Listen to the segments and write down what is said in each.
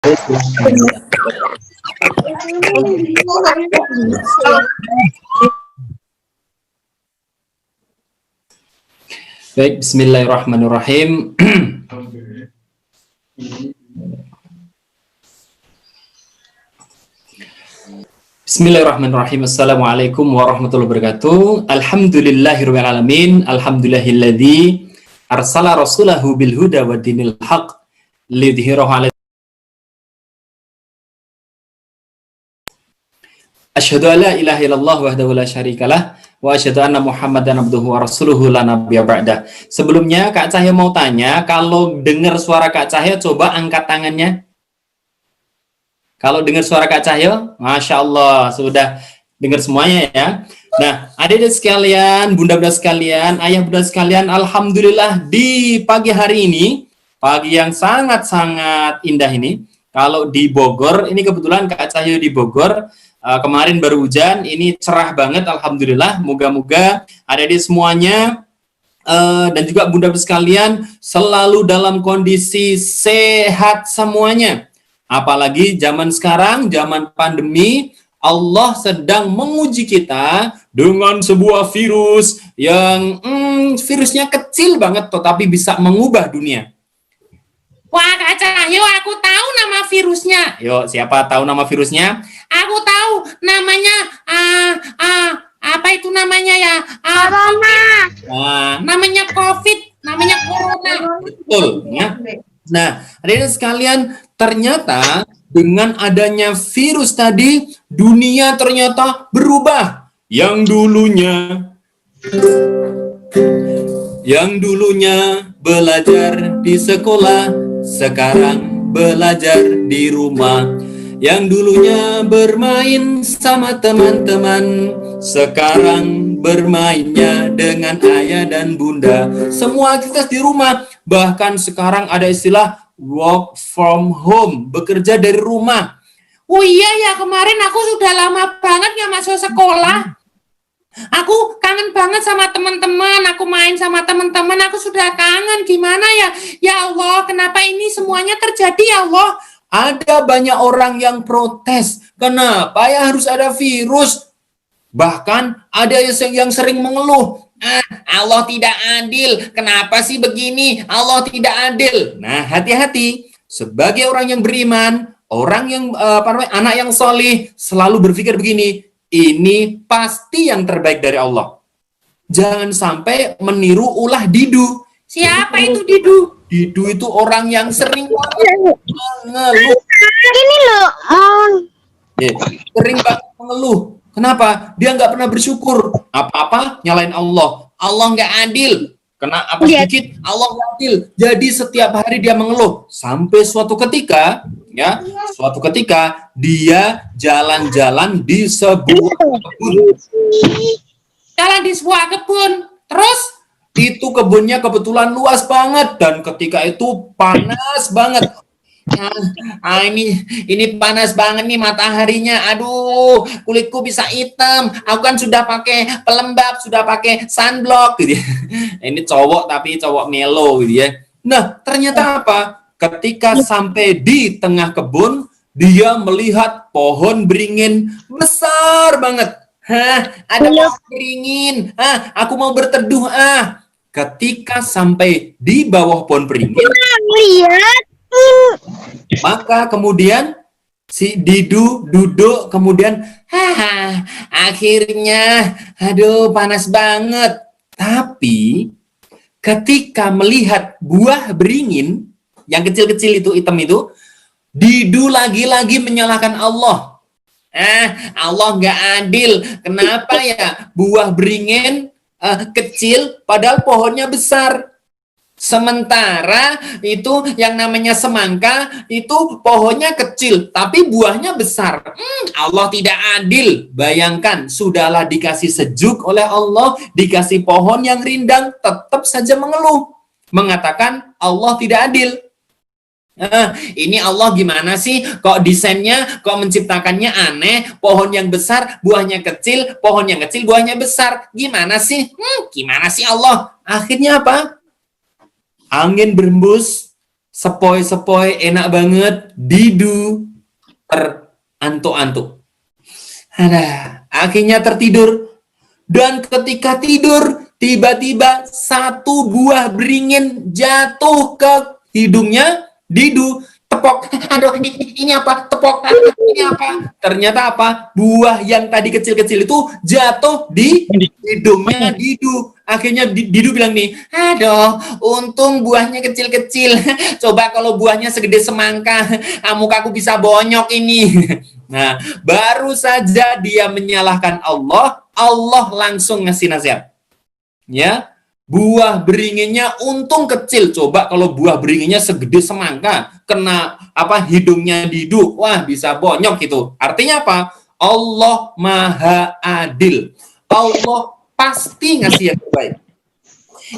Baik, bismillahirrahmanirrahim. Bismillahirrahmanirrahim. Assalamualaikum warahmatullahi wabarakatuh. Alhamdulillahirabbil alamin. Alhamdulillahilladzi arsala rasulahu bil huda wa dinil haq lidhhirahu 'ala Asyhadu an la ilaha illallah wahdahu la syarikalah wa asyhadu anna Muhammadan abduhu wa rasuluhu la nabiyya ba'dah. Sebelumnya Kak Cahya mau tanya, kalau dengar suara Kak Cahya coba angkat tangannya. Kalau dengar suara Kak Cahya, Masya Allah, sudah dengar semuanya ya. Nah, adik-adik sekalian, bunda-bunda sekalian, ayah bunda sekalian, alhamdulillah di pagi hari ini, pagi yang sangat-sangat indah ini, kalau di Bogor, ini kebetulan Kak Cahya di Bogor, kemarin baru hujan, ini cerah banget, alhamdulillah. Moga-moga adik-adik semuanya dan juga bunda-bunda sekalian selalu dalam kondisi sehat semuanya. Apalagi zaman sekarang, zaman pandemi, Allah sedang menguji kita dengan sebuah virus yang virusnya kecil banget, tetapi bisa mengubah dunia. Wah, Kak Cahyo, aku tahu nama virusnya. Yuk, siapa tahu nama virusnya? Aku tahu namanya, apa itu namanya ya? Corona. Namanya COVID, namanya Corona. Betul, ya. Nah, adik-adik sekalian, ternyata dengan adanya virus tadi, dunia ternyata berubah. Yang dulunya belajar di sekolah, sekarang belajar di rumah. Yang dulunya bermain sama teman-teman, sekarang bermainnya dengan ayah dan bunda. Semua aktivitas di rumah. Bahkan sekarang ada istilah work from home, bekerja dari rumah. Oh iya ya, kemarin aku sudah lama banget nggak masuk sekolah. Aku kangen banget sama teman-teman, aku main sama teman-teman, aku sudah kangen. Gimana ya? Ya Allah, kenapa ini semuanya terjadi ya Allah? Ada banyak orang yang protes, kenapa ya harus ada virus? Bahkan ada yang sering mengeluh, Allah tidak adil, kenapa sih begini? Allah tidak adil. Nah, hati-hati. Sebagai orang yang beriman, orang yang anak yang solih, selalu berpikir begini, ini pasti yang terbaik dari Allah. Jangan sampai meniru ulah Didu. Siapa itu Didu? Didu itu orang yang sering mengeluh. Ini loh. Sering banget mengeluh. Kenapa? Dia nggak pernah bersyukur. Apa-apa nyalain Allah. Allah nggak adil. Kena apa sedikit, Allah nggak adil. Jadi setiap hari dia mengeluh. Sampai suatu ketika, dia jalan-jalan di sebuah kebun. Jalan di sebuah kebun. Terus? Itu kebunnya kebetulan luas banget. Dan ketika itu panas banget. Ini panas banget nih mataharinya. Aduh, kulitku bisa hitam. Aku kan sudah pakai pelembab, sudah pakai sunblock gitu ya. Ini cowok tapi cowok melo gitu ya. Nah, ternyata apa? Ketika sampai di tengah kebun, dia melihat pohon beringin besar banget. Ada pohon beringin. Aku mau berteduh. Ketika sampai di bawah pohon beringin, Lihat. maka kemudian si Didu duduk, kemudian akhirnya aduh panas banget. Tapi ketika melihat buah beringin yang kecil-kecil itu, hitam itu, Didu lagi-lagi menyalahkan Allah. Allah nggak adil. Kenapa ya buah beringin kecil padahal pohonnya besar? Sementara itu yang namanya semangka itu pohonnya kecil tapi buahnya besar. Allah tidak adil. Bayangkan, sudahlah dikasih sejuk oleh Allah, dikasih pohon yang rindang, tetap saja mengeluh, mengatakan Allah tidak adil. Ini Allah gimana sih? Kok desainnya, kok menciptakannya aneh? Pohon yang besar, buahnya kecil, pohon yang kecil, buahnya besar. Gimana sih? Gimana sih Allah? Akhirnya apa? Angin berembus, sepoi-sepoi enak banget, didu, terantuk-antuk. Ada, akhirnya tertidur. Dan ketika tidur, tiba-tiba satu buah beringin jatuh ke hidungnya, didu, tepok. Aduh, ini apa? Tepok. Aduh, ini apa? Ternyata apa? Buah yang tadi kecil-kecil itu jatuh di hidungnya didu. Akhirnya didu bilang nih, aduh, untung buahnya kecil-kecil. Coba kalau buahnya segede semangka, mukaku bisa bonyok ini. Nah, baru saja dia menyalahkan Allah, Allah langsung ngasih nasihat. Ya, buah beringinnya untung kecil. Coba kalau buah beringinnya segede semangka, kena hidungnya didu, wah bisa bonyok itu. Artinya apa? Allah Maha Adil. Allah pasti ngasih yang terbaik.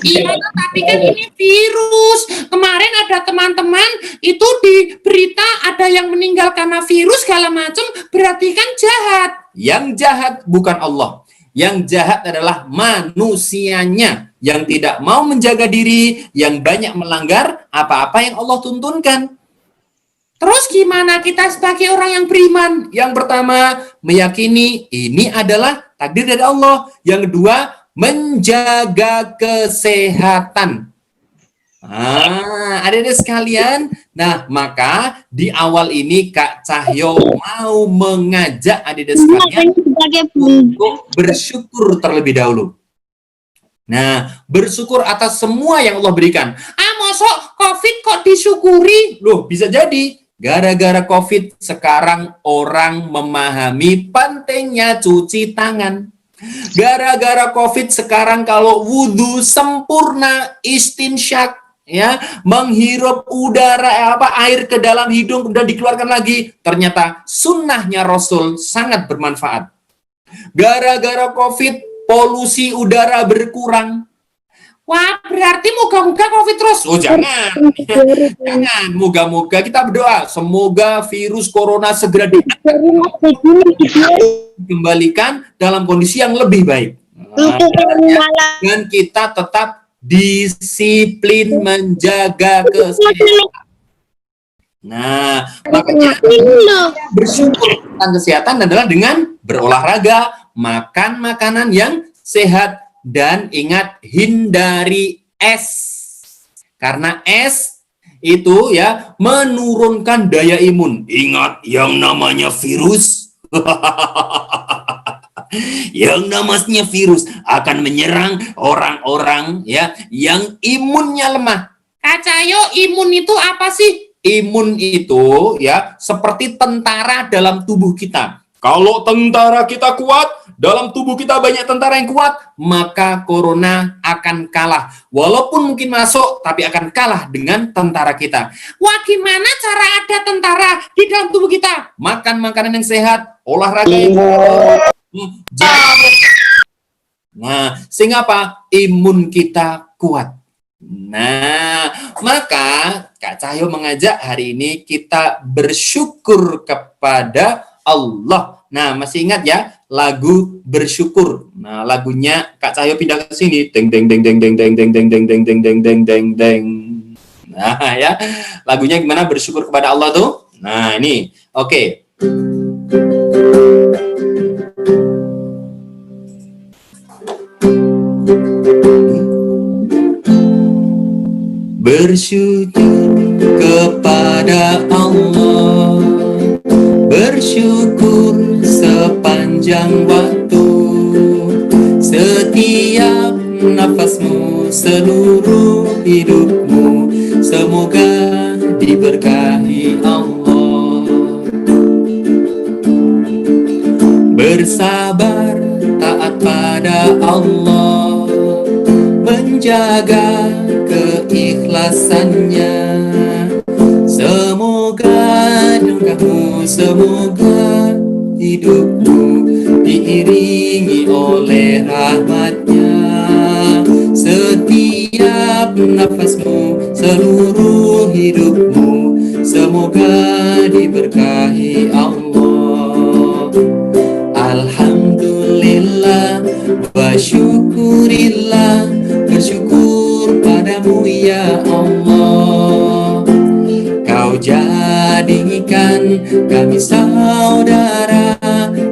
Iya, tapi kan ini virus. Kemarin ada teman-teman itu di berita ada yang meninggal karena virus segala macam, berarti kan jahat. Yang jahat bukan Allah. Yang jahat adalah manusianya yang tidak mau menjaga diri, yang banyak melanggar apa-apa yang Allah tuntunkan. Terus gimana kita sebagai orang yang beriman? Yang pertama, meyakini ini adalah takdir dari Allah. Yang kedua, menjaga kesehatan. Adik-adik sekalian, nah maka di awal ini Kak Cahyo mau mengajak adik-adik sekalian untuk bersyukur terlebih dahulu. Nah, bersyukur atas semua yang Allah berikan. Mosok COVID kok disyukuri? Loh, bisa jadi gara-gara COVID sekarang orang memahami pentingnya cuci tangan. Gara-gara COVID sekarang kalau wudhu sempurna, istinsyak, ya, menghirup udara air ke dalam hidung kemudian dikeluarkan lagi, ternyata sunnahnya Rasul sangat bermanfaat. Gara-gara COVID polusi udara berkurang. Wah, berarti moga-moga COVID terus. Oh, jangan. Jangan. Moga-moga kita berdoa. Semoga virus corona segera dikembalikan dalam kondisi yang lebih baik. Dan kita tetap disiplin menjaga kesehatan. Nah, makanya bersyukur tentang kesehatan adalah dengan berolahraga, makan makanan yang sehat, dan ingat hindari es. Karena es itu ya menurunkan daya imun. Ingat yang namanya virus. Yang namanya virus akan menyerang orang-orang ya yang imunnya lemah. Kak Cahyo, imun itu apa sih? Imun itu ya seperti tentara dalam tubuh kita. Kalau tentara kita kuat, dalam tubuh kita banyak tentara yang kuat, maka corona akan kalah. Walaupun mungkin masuk, tapi akan kalah dengan tentara kita. Wah, gimana cara ada tentara di dalam tubuh kita? Makan makanan yang sehat, olahraga yang Nah, sehingga apa? Imun kita kuat. Nah, maka Kak Cahyo mengajak hari ini kita bersyukur kepada Allah. Nah, masih ingat ya lagu bersyukur. Nah, lagunya Kak Cahyo pindah ke sini. Deng deng deng deng deng deng deng deng deng deng deng deng deng deng deng. Nah, ya. Lagunya gimana bersyukur kepada Allah tuh? Nah, ini. Oke. Bersyukur kepada Allah, bersyukur sepanjang waktu, setiap nafasmu, seluruh hidupmu, semoga diberkahi Allah. Bersabar, taat pada Allah, menjaga keikhlasannya, semoga doamu, semoga hidupmu diiringi oleh rahmatnya, setiap nafasmu, seluruh hidupmu, semoga diberkahi Allah. Alhamdulillah wa syukurillah, bersyukur padamu ya Allah. kami saudara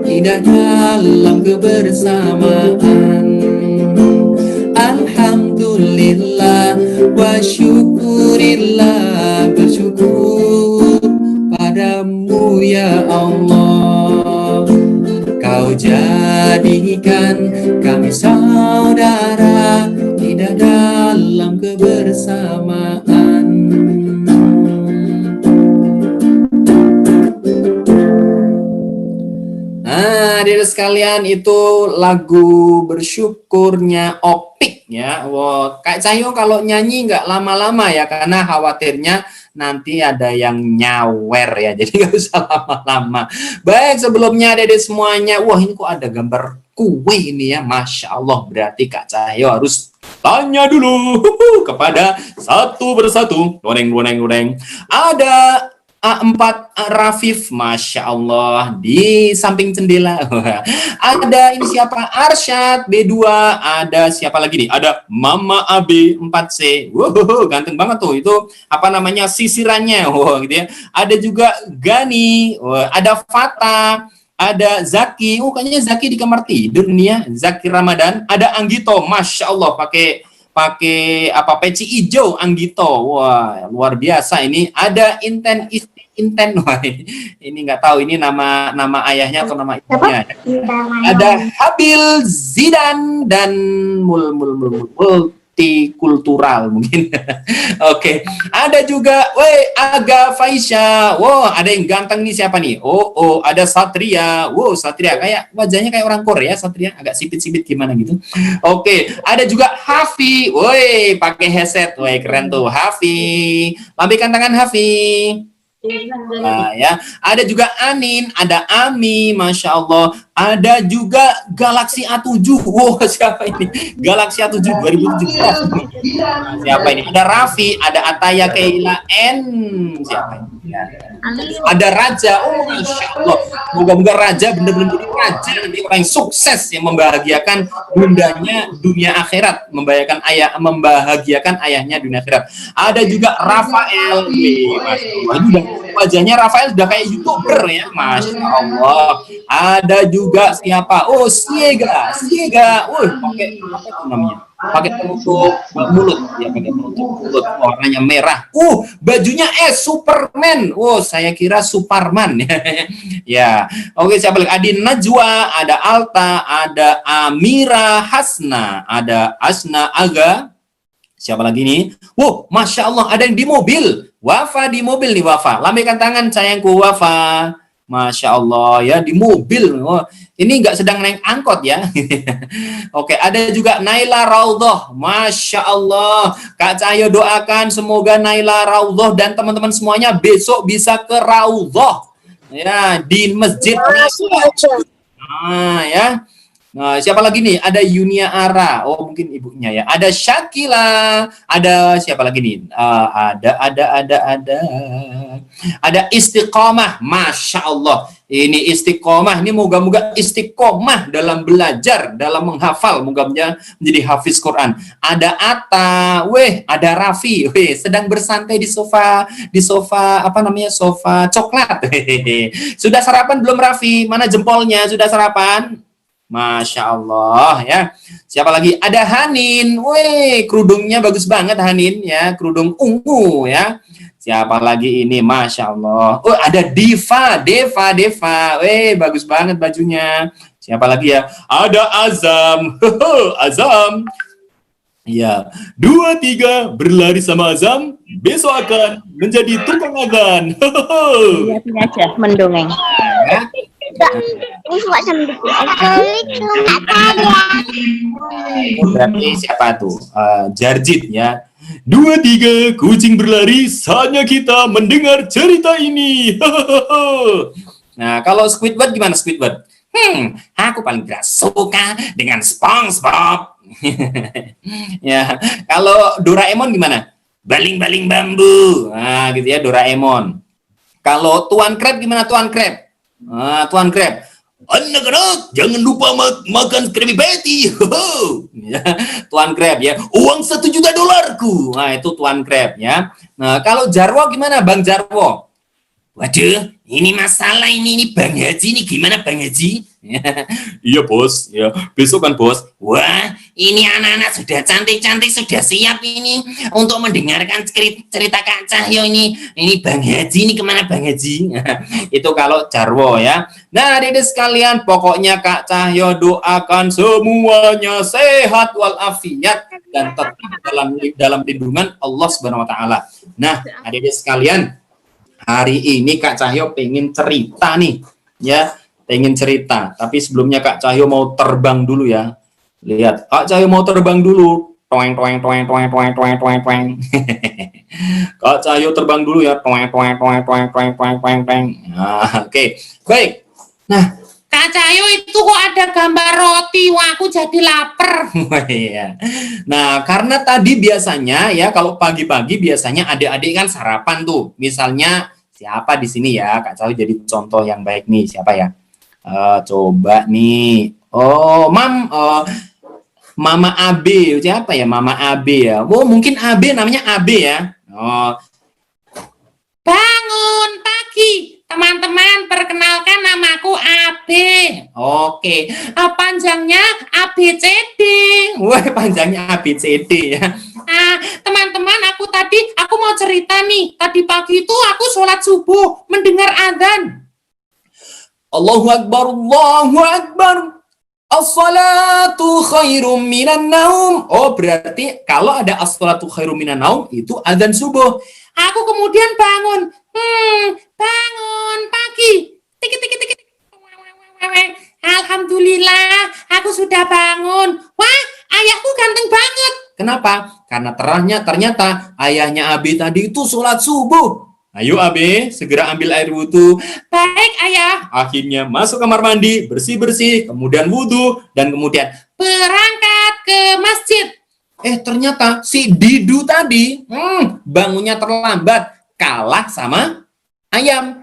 indah dalam kebersamaan. Alhamdulillah wa syukurillah, bersyukur padamu ya Allah. Kau jadikan kami saudara indah dalam kebersamaan. Nah, hadirin sekalian, itu lagu bersyukurnya Opik ya. Wow, Kak Cahyo kalau nyanyi nggak lama-lama ya, karena khawatirnya nanti ada yang nyawer ya, jadi nggak usah lama-lama. Baik, sebelumnya adik semuanya, wah ini kok ada gambar kue ini ya, Masya Allah, berarti Kak Cahyo harus tanya dulu kepada satu persatu. Goreng. Ada A4 Rafif, Masya Allah, di samping jendela. Ada ini siapa? Arsyad B2. Ada siapa lagi nih? Ada Mama AB 4C. Wow, ganteng banget tuh. Itu apa namanya, sisirannya. Wow, gitu ya. Ada juga Gani. Wow, ada Fata. Ada Zaki. Kayaknya Zaki di kamar tidur nih ya. Zaki Ramadan. Ada Anggito. Masya Allah, pakai apa, peci hijau Anggito. Wah, luar biasa ini. Ada Inten. Wah, ini nggak tahu ini nama ayahnya atau nama ibunya. Ada Habil Zidan dan multikultural mungkin. Oke. Ada juga Aga Faisha. Wow, ada yang ganteng nih, siapa nih? Oh, ada Satria. Wow, Satria kayak wajahnya kayak orang Korea, Satria, agak sipit-sipit gimana gitu. Oke, ada juga Hafi. Woi, pakai headset. Woi, keren tuh Hafi. Lambaikan tangan Hafi. Nah, ya, ada juga Anin, ada Ami, Masya Allah, ada juga Galaxy A7. Wow, siapa ini? Galaxy A7 2017. Nah, siapa ini? Ada Raffi, ada Ataya Keila N. Siapa ini? Ya. Ada Raja. Oh, Masya Allah. Moga-moga Raja benar-benar jadi raja, nanti orang yang sukses yang membahagiakan bundanya dunia akhirat, membahagiakan ayahnya dunia akhirat. Ada juga Rafael. Wajahnya Rafael sudah kayak YouTuber ya, Masya Allah. Ada juga siapa? Oh, Siega. Pakai apa itu namanya? Pakai penutup mulut ya, pakai penutup mulut warnanya merah. Bajunya Superman. Saya kira Superman. Ya. Oke, siapa lagi? Adin Najwa, ada Alta, ada Amira Hasna, ada Asna Aga. Siapa lagi nih? Masya Allah, ada yang di mobil. Wafa di mobil nih, Wafa. Lambaikan tangan sayangku, Wafa. Masya Allah ya, di mobil. Ini nggak sedang naik angkot ya. Oke, ada juga Naila Raudhoh. Masya Allah. Kak Cahyo doakan semoga Naila Raudhoh dan teman-teman semuanya besok bisa ke Raudhoh. Ya, di Masjid. Ya. Nah, siapa lagi nih? Ada Yunia Ara. Mungkin ibunya ya. Ada Syakila. Ada siapa lagi nih? Ada Istiqomah. Masya Allah. Ini Istiqomah. Ini moga-moga istiqomah dalam belajar, dalam menghafal. Moga-moga menjadi hafiz Quran. Ada Atta. Ada Raffi. Sedang bersantai di sofa apa namanya? Sofa coklat. Sudah sarapan belum, Raffi? Mana jempolnya? Sudah sarapan? Masya Allah ya. Siapa lagi? Ada Hanin. Kerudungnya bagus banget Hanin ya, kerudung ungu ya. Siapa lagi ini? Masya Allah. Ada Deva. Bagus banget bajunya. Siapa lagi ya? Ada Azam. Azam. Ya, 2, 3 berlari sama Azam besok akan menjadi tukang azan. Lihatin aja mendongeng. Ya. Berarti siapa tuh? Jarjit ya. 2, 3 kucing berlari, saatnya kita mendengar cerita ini. Nah, kalau Squidward gimana Squidward? Aku paling gak suka dengan SpongeBob. Ya, kalau Doraemon gimana? Baling-baling bambu. Nah, gitu ya Doraemon. Kalau Tuan Crab gimana Tuan Crab? Tuan Crab, anak-anak jangan lupa makan Krabby Patty. Ya, Tuan Crab ya, uang $1 juta. Nah, itu Tuan Crab ya. Nah, kalau Jarwo gimana Bang Jarwo? Waduh, ini masalah ini Bang Haji ini gimana Bang Haji? Iya bos, ya besok kan bos. Wah, ini anak-anak sudah cantik-cantik, sudah siap ini untuk mendengarkan cerita Kak Cahyo ini. Ini Bang Haji ini kemana Bang Haji? Itu kalau Jarwo ya. Nah, adik-adik sekalian, pokoknya Kak Cahyo doakan semuanya sehat walafiat dan tetap dalam lindungan Allah Subhanahu Wa Taala. Nah, adik-adik sekalian, hari ini Kak Cahyo pengen cerita nih, ya, pengen cerita. Tapi sebelumnya Kak Cahyo mau terbang dulu ya. Lihat, Kak Cahyo mau terbang dulu. Toeng toeng toeng toeng toeng toeng toeng toeng. Kak Cahyo terbang dulu ya. Toeng toeng toeng toeng toeng toeng toeng toeng. Nah, oke. Baik. Nah, Kak Cahyo itu kok ada gambar roti, wah aku jadi lapar. iya. Nah, karena tadi biasanya ya kalau pagi-pagi biasanya adik-adik kan sarapan tuh. Misalnya siapa di sini ya? Kak Cahyo jadi contoh yang baik nih. Siapa ya? Coba nih. Oh, Mama AB. Siapa ya? Mama AB ya. Oh, mungkin AB namanya AB ya. Oh, Bangun pagi, teman-teman, perkenalkan namaku AB. oke. Panjangnya ABCD. Wah, panjangnya ABCD ya. Teman-teman, aku mau cerita nih. Tadi pagi itu aku sholat subuh, mendengar adzan. Allahu Akbar, Allahu Akbar. As-salatu khairum minan naum. Oh, berarti kalau ada as-salatu khairum minan naum itu adzan subuh. Aku kemudian bangun. Bangun pagi. Tik tik tik tik. Alhamdulillah, aku sudah bangun. Wah, ayahku ganteng banget. Kenapa? Karena ternyata ayahnya Abi tadi itu sholat subuh. Ayo Abi, segera ambil air wudhu. Baik, ayah. Akhirnya masuk kamar mandi, bersih-bersih, kemudian wudhu, dan kemudian Berangkat ke masjid. ternyata si Didu tadi bangunnya terlambat, kalah sama ayam.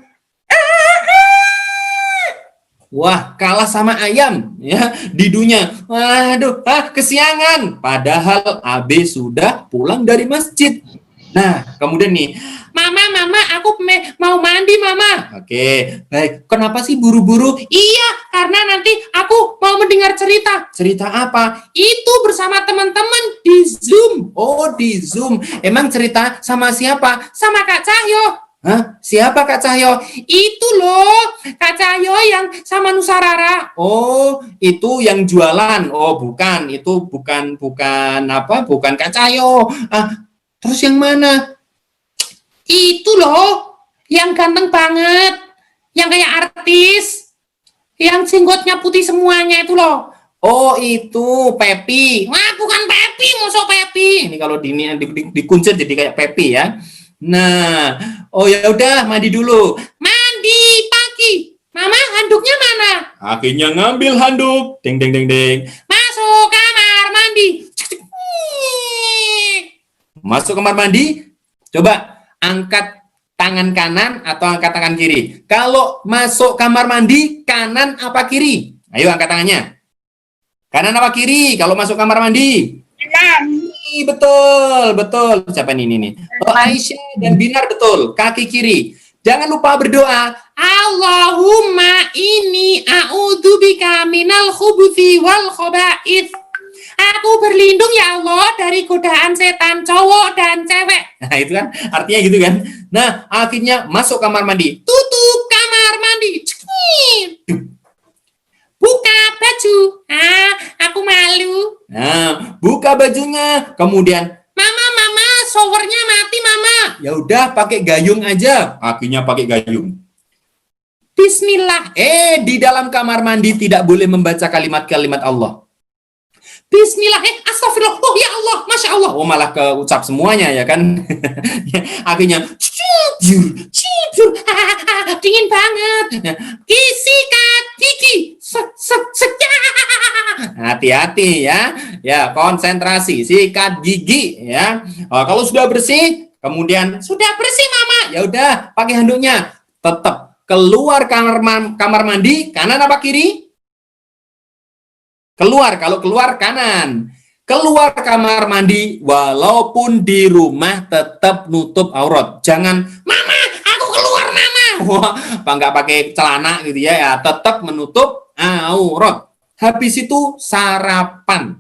Wah, kalah sama ayam ya, Didunya. Waduh, kesiangan. Padahal Abe sudah pulang dari masjid. Nah, kemudian nih, Mama, aku mau mandi, Mama. oke, baik. Kenapa sih buru-buru? Iya, karena nanti aku mau mendengar cerita. Cerita apa? Itu bersama teman-teman di Zoom. Oh, di Zoom. Emang cerita sama siapa? Sama Kak Cahyo. Hah? Siapa Kak Cahyo? Itu loh, Kak Cahyo yang sama Nusa Rara. Oh, itu yang jualan. Oh, bukan. Itu bukan apa? Bukan Kak Cahyo. Terus yang mana? Itu loh, yang ganteng banget. Yang kayak artis. Yang jenggotnya putih semuanya itu loh. Oh, itu Pepi. Wah, bukan Pepi, musuh Pepi. Ini kalau dikuncir jadi kayak Pepi ya. Nah, oh ya udah mandi dulu. Mandi pagi. Mama, handuknya mana? Akhirnya ngambil handuk. Deng deng deng deng. Masuk kamar mandi. Masuk kamar mandi. Coba angkat tangan kanan atau angkat tangan kiri. Kalau masuk kamar mandi, kanan apa kiri? Ayo angkat tangannya. Kanan apa kiri kalau masuk kamar mandi? Kanan. Betul. Siapa ini? Oh, Aisyah dan Binar betul. Kaki kiri. Jangan lupa berdoa. Allahumma inni a'udzubika minal khubuthi wal khaba'ith. Aku berlindung ya Allah dari godaan setan cowok dan cewek. Nah, itu kan artinya gitu kan. Nah, akhirnya masuk kamar mandi. Tutup kamar mandi. Buka baju. Aku malu. Nah, buka bajunya. Kemudian, Mama, showernya mati, Mama. ya udah pakai gayung aja. Akhirnya pakai gayung. Bismillah. Di dalam kamar mandi tidak boleh membaca kalimat-kalimat Allah. Bismillah. Astagfirullah. Oh ya Allah, Masya Allah. Oh, malah keucap semuanya ya kan. Akhirnya dingin banget. Sikat gigi. Hati-hati ya. Ya, konsentrasi, sikat gigi ya. Kalau sudah bersih, kemudian Sudah bersih, Mama. ya udah pakai handuknya. Tetap keluar kamar mandi, kanan apa kiri? Keluar, kalau keluar kanan. Keluar kamar mandi, walaupun di rumah tetap nutup aurat. Jangan, Mama, aku keluar, Mama. wah, apa nggak pakai celana gitu ya tetap menutup aurat. Habis itu sarapan.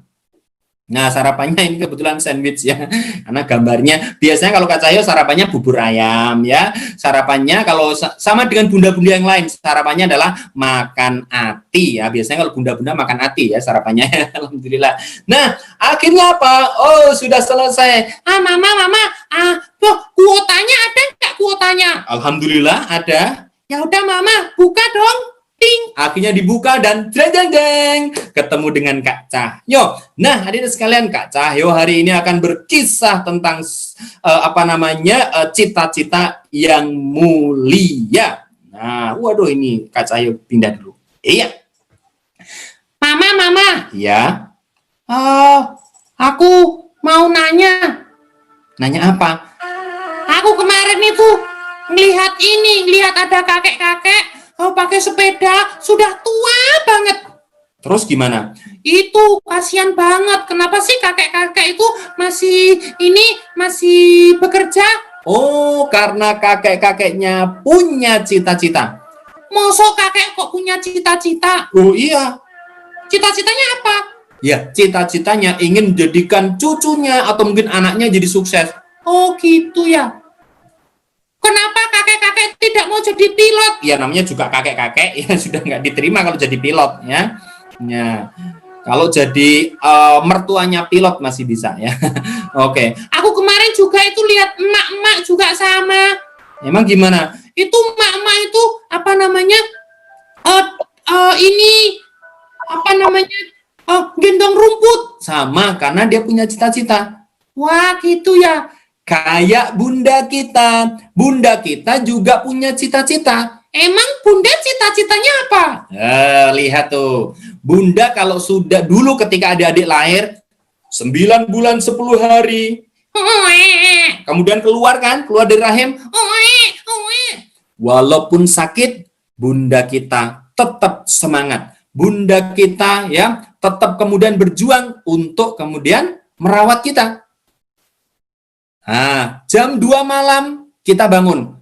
Nah, sarapannya ini kebetulan sandwich ya. Karena gambarnya biasanya kalau Kak Cahyo sarapannya bubur ayam ya. Sarapannya kalau sama dengan bunda-bunda yang lain, sarapannya adalah makan ati ya. Biasanya kalau bunda-bunda makan ati ya sarapannya. Alhamdulillah. Nah, akhirnya apa? Oh, sudah selesai. Mama. Kuotanya ada nggak kuotanya? Alhamdulillah ada. Ya udah Mama, buka dong. Ting. Akhirnya dibuka dan jeng ketemu dengan Kak Cahyo. Nah, hadirin sekalian, Kak Cahyo hari ini akan berkisah tentang cita-cita yang mulia. Nah, waduh ini Kak Cahyo pindah dulu. Iya. Mama. Ya. Aku mau nanya. Nanya apa? Aku kemarin itu ngelihat ada kakek-kakek pakai sepeda, sudah tua banget. Terus gimana? Itu kasihan banget. Kenapa sih kakek-kakek itu masih bekerja? Oh, karena kakek-kakeknya punya cita-cita. Mosok kakek kok punya cita-cita? Oh iya. Cita-citanya apa? Ya, cita-citanya ingin menjadikan cucunya atau mungkin anaknya jadi sukses. Oh gitu ya. Kenapa kakek-kakek tidak mau jadi pilot? Ya namanya juga kakek-kakek ya sudah nggak diterima kalau jadi pilot ya. Ya. Kalau jadi mertuanya pilot masih bisa ya. Oke. Aku kemarin juga itu lihat emak-emak juga sama. Emang gimana? Itu emak-emak itu apa namanya? Gendong rumput. Sama karena dia punya cita-cita. Wah, gitu ya. Kayak bunda kita. Bunda kita juga punya cita-cita. Emang bunda cita-citanya apa? Lihat tuh. Bunda kalau sudah dulu ketika adik-adik lahir 9 bulan 10 hari. Kemudian keluar dari rahim. Walaupun sakit, bunda kita tetap semangat. Bunda kita ya tetap kemudian berjuang untuk kemudian merawat kita. Jam 2 malam kita bangun.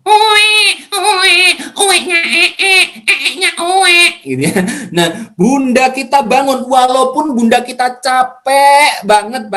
Gitu ya. Nah, bunda kita bangun walaupun bunda kita capek banget.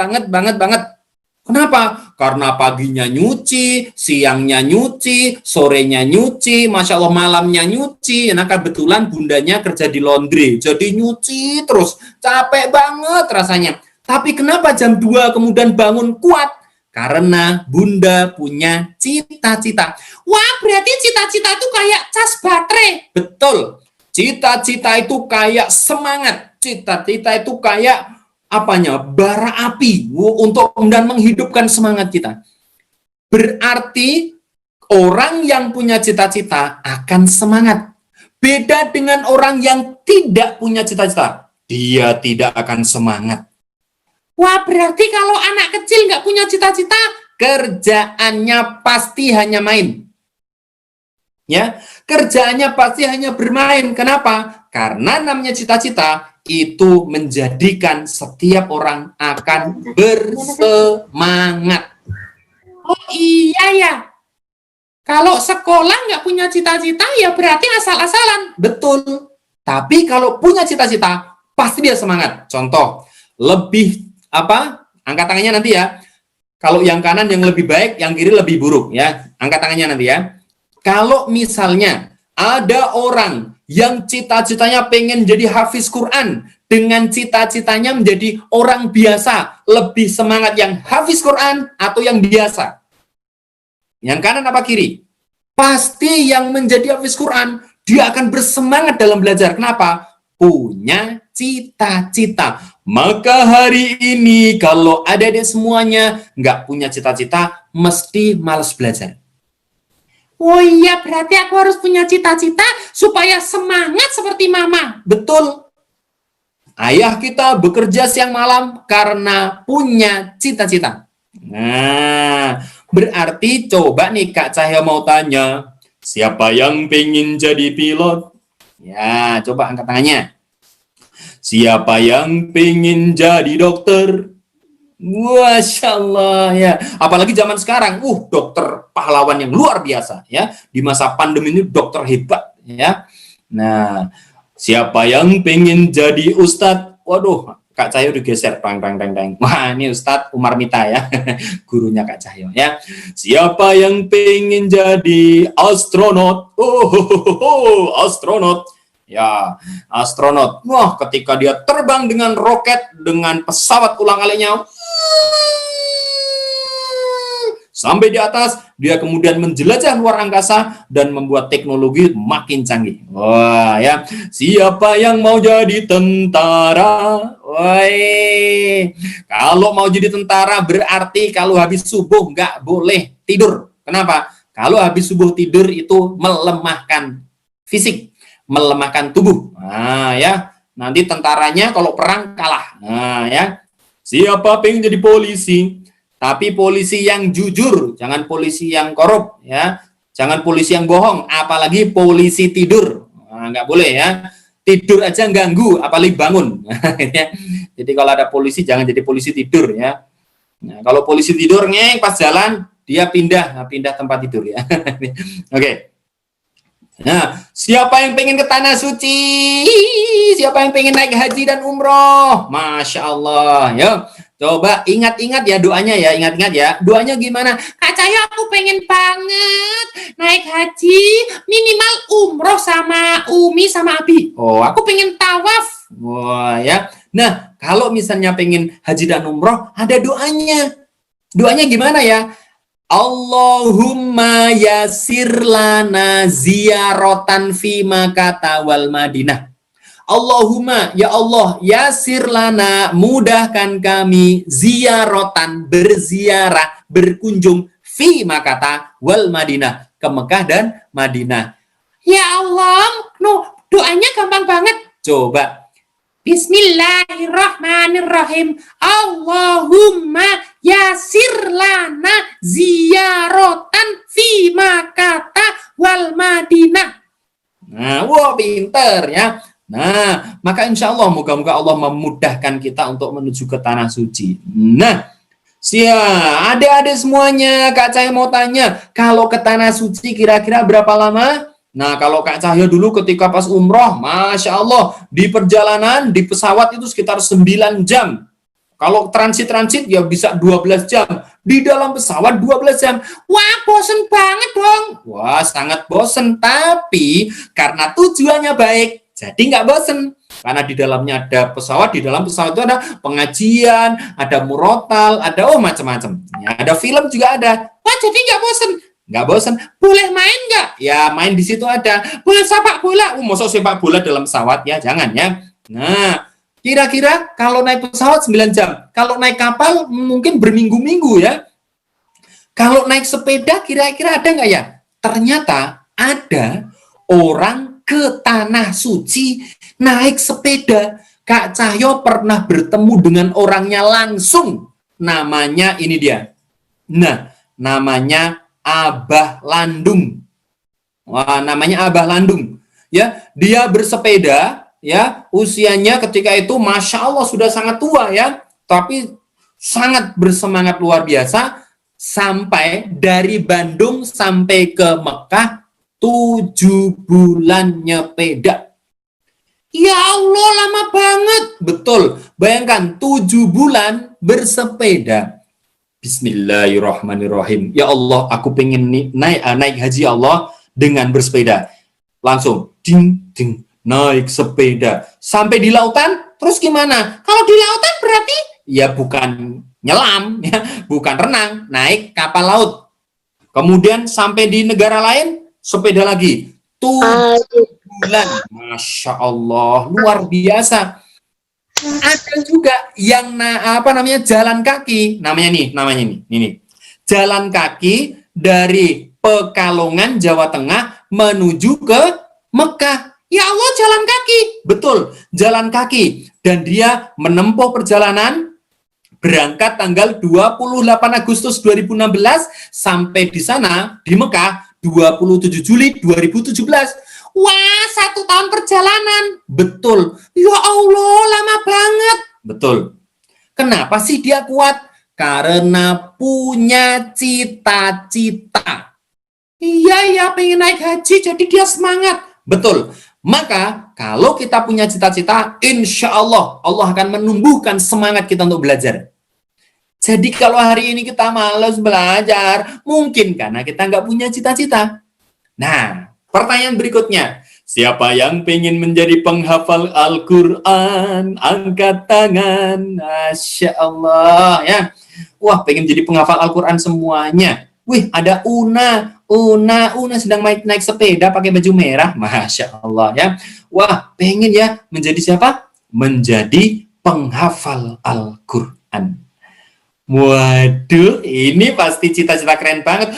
Kenapa? Karena paginya nyuci, siangnya nyuci, sorenya nyuci, Masya Allah malamnya nyuci. Nah, kebetulan bundanya kerja di laundry, jadi nyuci terus. Capek banget rasanya. Tapi kenapa jam 2 kemudian bangun kuat? Karena bunda punya cita-cita. Wah, berarti cita-cita itu kayak cas baterai. Betul. Cita-cita itu kayak semangat. Cita-cita itu kayak bara api untuk kemudian menghidupkan semangat kita. Berarti orang yang punya cita-cita akan semangat. Beda dengan orang yang tidak punya cita-cita. Dia tidak akan semangat. Wah, berarti kalau anak kecil nggak punya cita-cita, kerjaannya pasti hanya main. Ya, kerjaannya pasti hanya bermain. Kenapa? Karena namanya cita-cita itu menjadikan setiap orang akan bersemangat. Oh iya ya. Kalau sekolah nggak punya cita-cita, ya berarti asal-asalan. Betul. Tapi kalau punya cita-cita, pasti dia semangat. Contoh, angkat tangannya nanti ya. Kalau yang kanan yang lebih baik, yang kiri lebih buruk ya. Angkat tangannya nanti ya. Kalau misalnya ada orang yang cita-citanya pengen jadi hafiz Quran, dengan cita-citanya menjadi orang biasa, lebih semangat yang hafiz Quran atau yang biasa? Yang kanan apa kiri? Pasti yang menjadi hafiz Quran, dia akan bersemangat dalam belajar. Kenapa? Punya cita-cita. Maka hari ini kalau adik-adik semuanya nggak punya cita-cita, mesti malas belajar. Oh iya, berarti aku harus punya cita-cita supaya semangat seperti mama. Betul. Ayah kita bekerja siang malam karena punya cita-cita. Nah, berarti coba nih Kak Cahyo mau tanya, siapa yang pengen jadi pilot? Ya, coba angkat tangannya. Siapa yang pengen jadi dokter? Masya Allah ya. Apalagi zaman sekarang, dokter pahlawan yang luar biasa ya. Di masa pandemi ini dokter hebat ya. Nah, siapa yang pengen jadi ustadz? Waduh, Kak Cahyo digeser, tang. Wah, ini Ustadz Umar Mita ya, gurunya Kak Cahyo ya. Siapa yang pengen jadi astronot? Astronot. Ya, astronot. Wah, ketika dia terbang dengan roket, dengan pesawat ulang-aliknya, sampai di atas, dia kemudian menjelajah luar angkasa dan membuat teknologi makin canggih. Wah, ya. Siapa yang mau jadi tentara? Woi. Kalau mau jadi tentara berarti kalau habis subuh nggak boleh tidur. Kenapa? Kalau habis subuh tidur itu melemahkan fisik, melemahkan tubuh. Nah, ya. Nanti tentaranya kalau perang kalah. Nah, ya. Siapa pengen jadi polisi? Tapi polisi yang jujur, jangan polisi yang korup, ya. Jangan polisi yang bohong, apalagi polisi tidur. Nah, nggak boleh ya. Tidur aja ganggu, apalagi bangun. Jadi kalau ada polisi, jangan jadi polisi tidur ya. Nah, kalau polisi tidur pas jalan, dia pindah tempat tidur ya. Oke. Nah, siapa yang pengen ke tanah suci? Siapa yang pengen naik haji dan umroh? Masya Allah, ya. Coba ingat-ingat ya doanya ya, ingat-ingat ya. Doanya gimana? Kak Cahyo, aku pengen banget naik haji, minimal umroh sama Umi sama Abi. Oh, Aku pengen tawaf. wah ya. Nah, kalau misalnya pengen haji dan umroh, ada doanya. Doanya gimana ya? Allahumma yasir lana ziyaratan fi Makkah wal Madinah. Allahumma, ya Allah, yasir lana, mudahkan kami ziyaratan, berziarah, berkunjung fi Makkah wal Madinah, ke Mekah dan Madinah. Ya Allah, doanya gampang banget. Coba. Bismillahirrahmanirrahim. Allahumma yasir lana ziyaratan fi Makkah wal Madinah. Nah, wah pinter ya. Nah, maka insya Allah moga-moga Allah memudahkan kita untuk menuju ke tanah suci. Nah, adik-adik semuanya, Kak Cahyo mau tanya, kalau ke tanah suci kira-kira berapa lama? Nah, kalau Kak Cahyo dulu ketika pas umroh, Masya Allah, di perjalanan, di pesawat itu sekitar 9 jam. Kalau transit ya bisa 12 jam. Di dalam pesawat 12 jam. Wah, bosen banget dong. Wah, sangat bosen. Tapi karena tujuannya baik, jadi nggak bosen. Karena di dalamnya ada pesawat, di dalam pesawat itu ada pengajian, ada murotal, ada macam-macam. Ya, ada film juga ada. Wah, jadi nggak bosen. Nggak bosen. Boleh main nggak? Ya, main di situ ada. Boleh sepak bola? Masa sepak bola dalam pesawat ya? Jangan ya. Nah, kira-kira kalau naik pesawat 9 jam. Kalau naik kapal mungkin berminggu-minggu ya. Kalau naik sepeda kira-kira ada nggak ya? Ternyata ada orang ke tanah suci naik sepeda. Kak Cahyo pernah bertemu dengan orangnya langsung. Namanya ini dia. Nah, namanya Abah Landung. Wah, namanya Abah Landung. Ya, dia bersepeda ya, usianya ketika itu Masya Allah sudah sangat tua ya, tapi sangat bersemangat luar biasa sampai dari Bandung sampai ke Mekah 7 bulan nyepeda. Ya Allah, lama banget. Betul, bayangkan 7 bulan bersepeda. Bismillahirrahmanirrahim. Ya Allah, aku pengen naik haji Allah dengan bersepeda. Langsung, ding, naik sepeda. Sampai di lautan, terus gimana? Kalau di lautan berarti? Ya bukan nyelam, ya, bukan renang, naik kapal laut. Kemudian sampai di negara lain, sepeda lagi. 7 bulan. Masya Allah, luar biasa. Ada juga yang jalan kaki, namanya nih. Jalan kaki dari Pekalongan, Jawa Tengah menuju ke Mekah. Ya Allah, jalan kaki. Betul, jalan kaki. Dan dia menempuh perjalanan berangkat tanggal 28 Agustus 2016 sampai di sana di Mekah 27 Juli 2017. Wah, 1 tahun perjalanan. Betul. Ya Allah, lama banget. Betul. Kenapa sih dia kuat? Karena punya cita-cita. Iya, pengen naik haji, jadi dia semangat. Betul. Maka kalau kita punya cita-cita, insya Allah Allah akan menumbuhkan semangat kita untuk belajar. Jadi kalau hari ini kita malas belajar, mungkin karena kita nggak punya cita-cita. Nah, pertanyaan berikutnya. Siapa yang pengen menjadi penghafal Al-Quran? Angkat tangan. Masya Allah ya. Wah, pengen jadi penghafal Al-Quran semuanya. Wih, ada Una sedang naik sepeda pakai baju merah. Masya Allah ya. Wah, pengen ya menjadi siapa? Menjadi penghafal Al-Quran. Waduh, ini pasti cita-cita keren banget.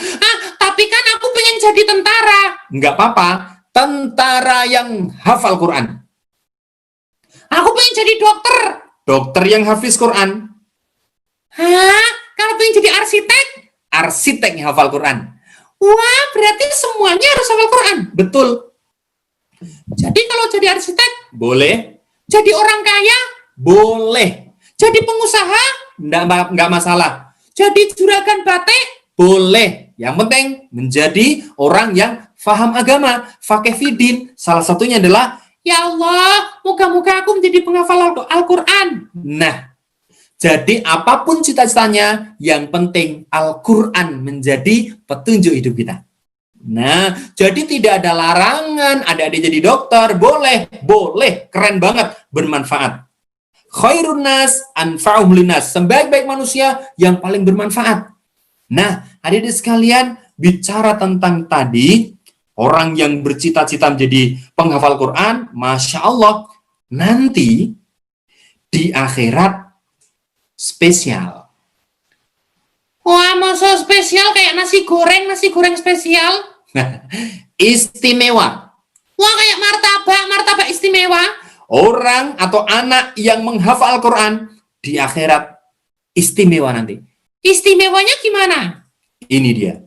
Tapi kan aku pengen jadi tentara. Nggak apa-apa, tentara yang hafal Quran. Aku pengen jadi dokter. Dokter yang hafiz Quran. Kalau pengen jadi arsitek? Arsitek yang hafal Quran. Wah, berarti semuanya harus hafal Quran. Betul. Jadi kalau jadi arsitek? Boleh. Jadi orang kaya? Boleh. Jadi pengusaha? Nggak masalah. Jadi juragan batik? Boleh. Yang penting menjadi orang yang faham agama. Faqih fidin. Salah satunya adalah, ya Allah, moga-moga aku menjadi penghafal Al-Quran. Nah, jadi apapun cita-citanya, yang penting Al-Quran menjadi petunjuk hidup kita. Nah, jadi tidak ada larangan, adik-adik jadi dokter, boleh, keren banget, bermanfaat. Khairun nas anfa'uhum linnas, sebaik-baik manusia yang paling bermanfaat. Nah, adik-adik sekalian, bicara tentang tadi, orang yang bercita-cita menjadi penghafal Quran, Masya Allah, nanti di akhirat spesial. Wah, masa spesial kayak nasi goreng spesial? Istimewa. Wah, kayak martabak istimewa. Orang atau anak yang menghafal Al-Quran di akhirat istimewa nanti. Istimewanya gimana? Ini dia.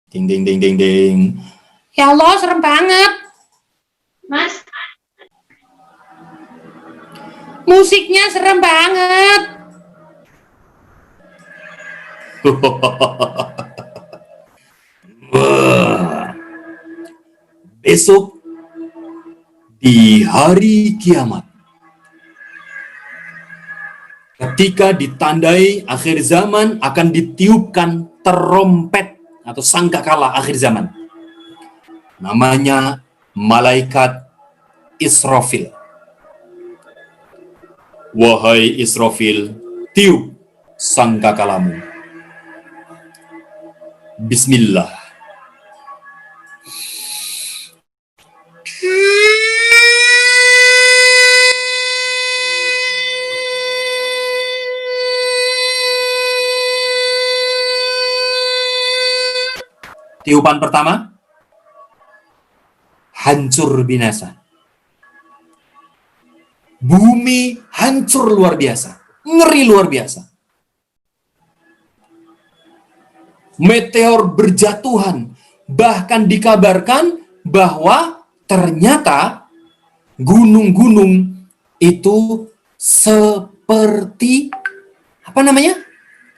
Ding, ding, ding, ding, ding. Ya Allah, serem banget. Mas, musiknya serem banget. Wah. Besok di hari kiamat, ketika ditandai akhir zaman, akan ditiupkan terompet atau sangkakala akhir zaman. Namanya malaikat Israfil. Wahai Israfil, tiup sangkakalamu. Bismillah. Tiupan pertama, hancur binasa. Bumi hancur luar biasa, ngeri luar biasa. Meteor berjatuhan, bahkan dikabarkan bahwa ternyata gunung-gunung itu seperti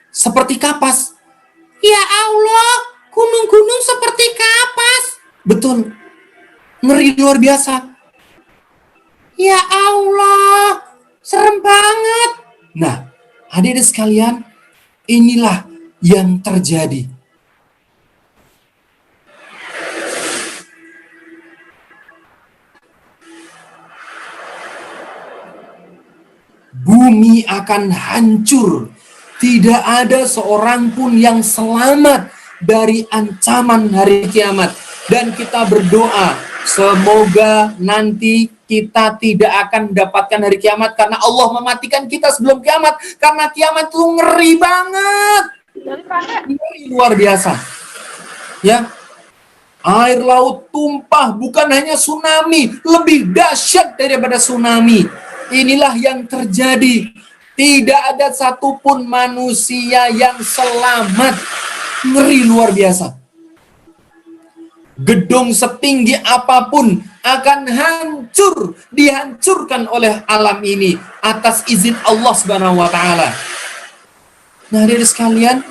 seperti kapas. Ya Allah, gunung-gunung seperti kapas. Betul, ngeri luar biasa. Ya Allah, serem banget. Nah, adik-adik sekalian, inilah yang terjadi. Bumi akan hancur. Tidak ada seorang pun yang selamat dari ancaman hari kiamat. Dan kita berdoa, semoga nanti kita tidak akan mendapatkan hari kiamat karena Allah mematikan kita sebelum kiamat. Karena kiamat itu ngeri banget. Ngeri luar biasa. Ya. Air laut tumpah, bukan hanya tsunami, lebih dahsyat daripada tsunami. Inilah yang terjadi. Tidak ada satupun manusia yang selamat. Ngeri luar biasa. Gedung setinggi apapun akan hancur, dihancurkan oleh alam ini atas izin Allah Subhanahu wa taala. Nah, hadirin sekalian,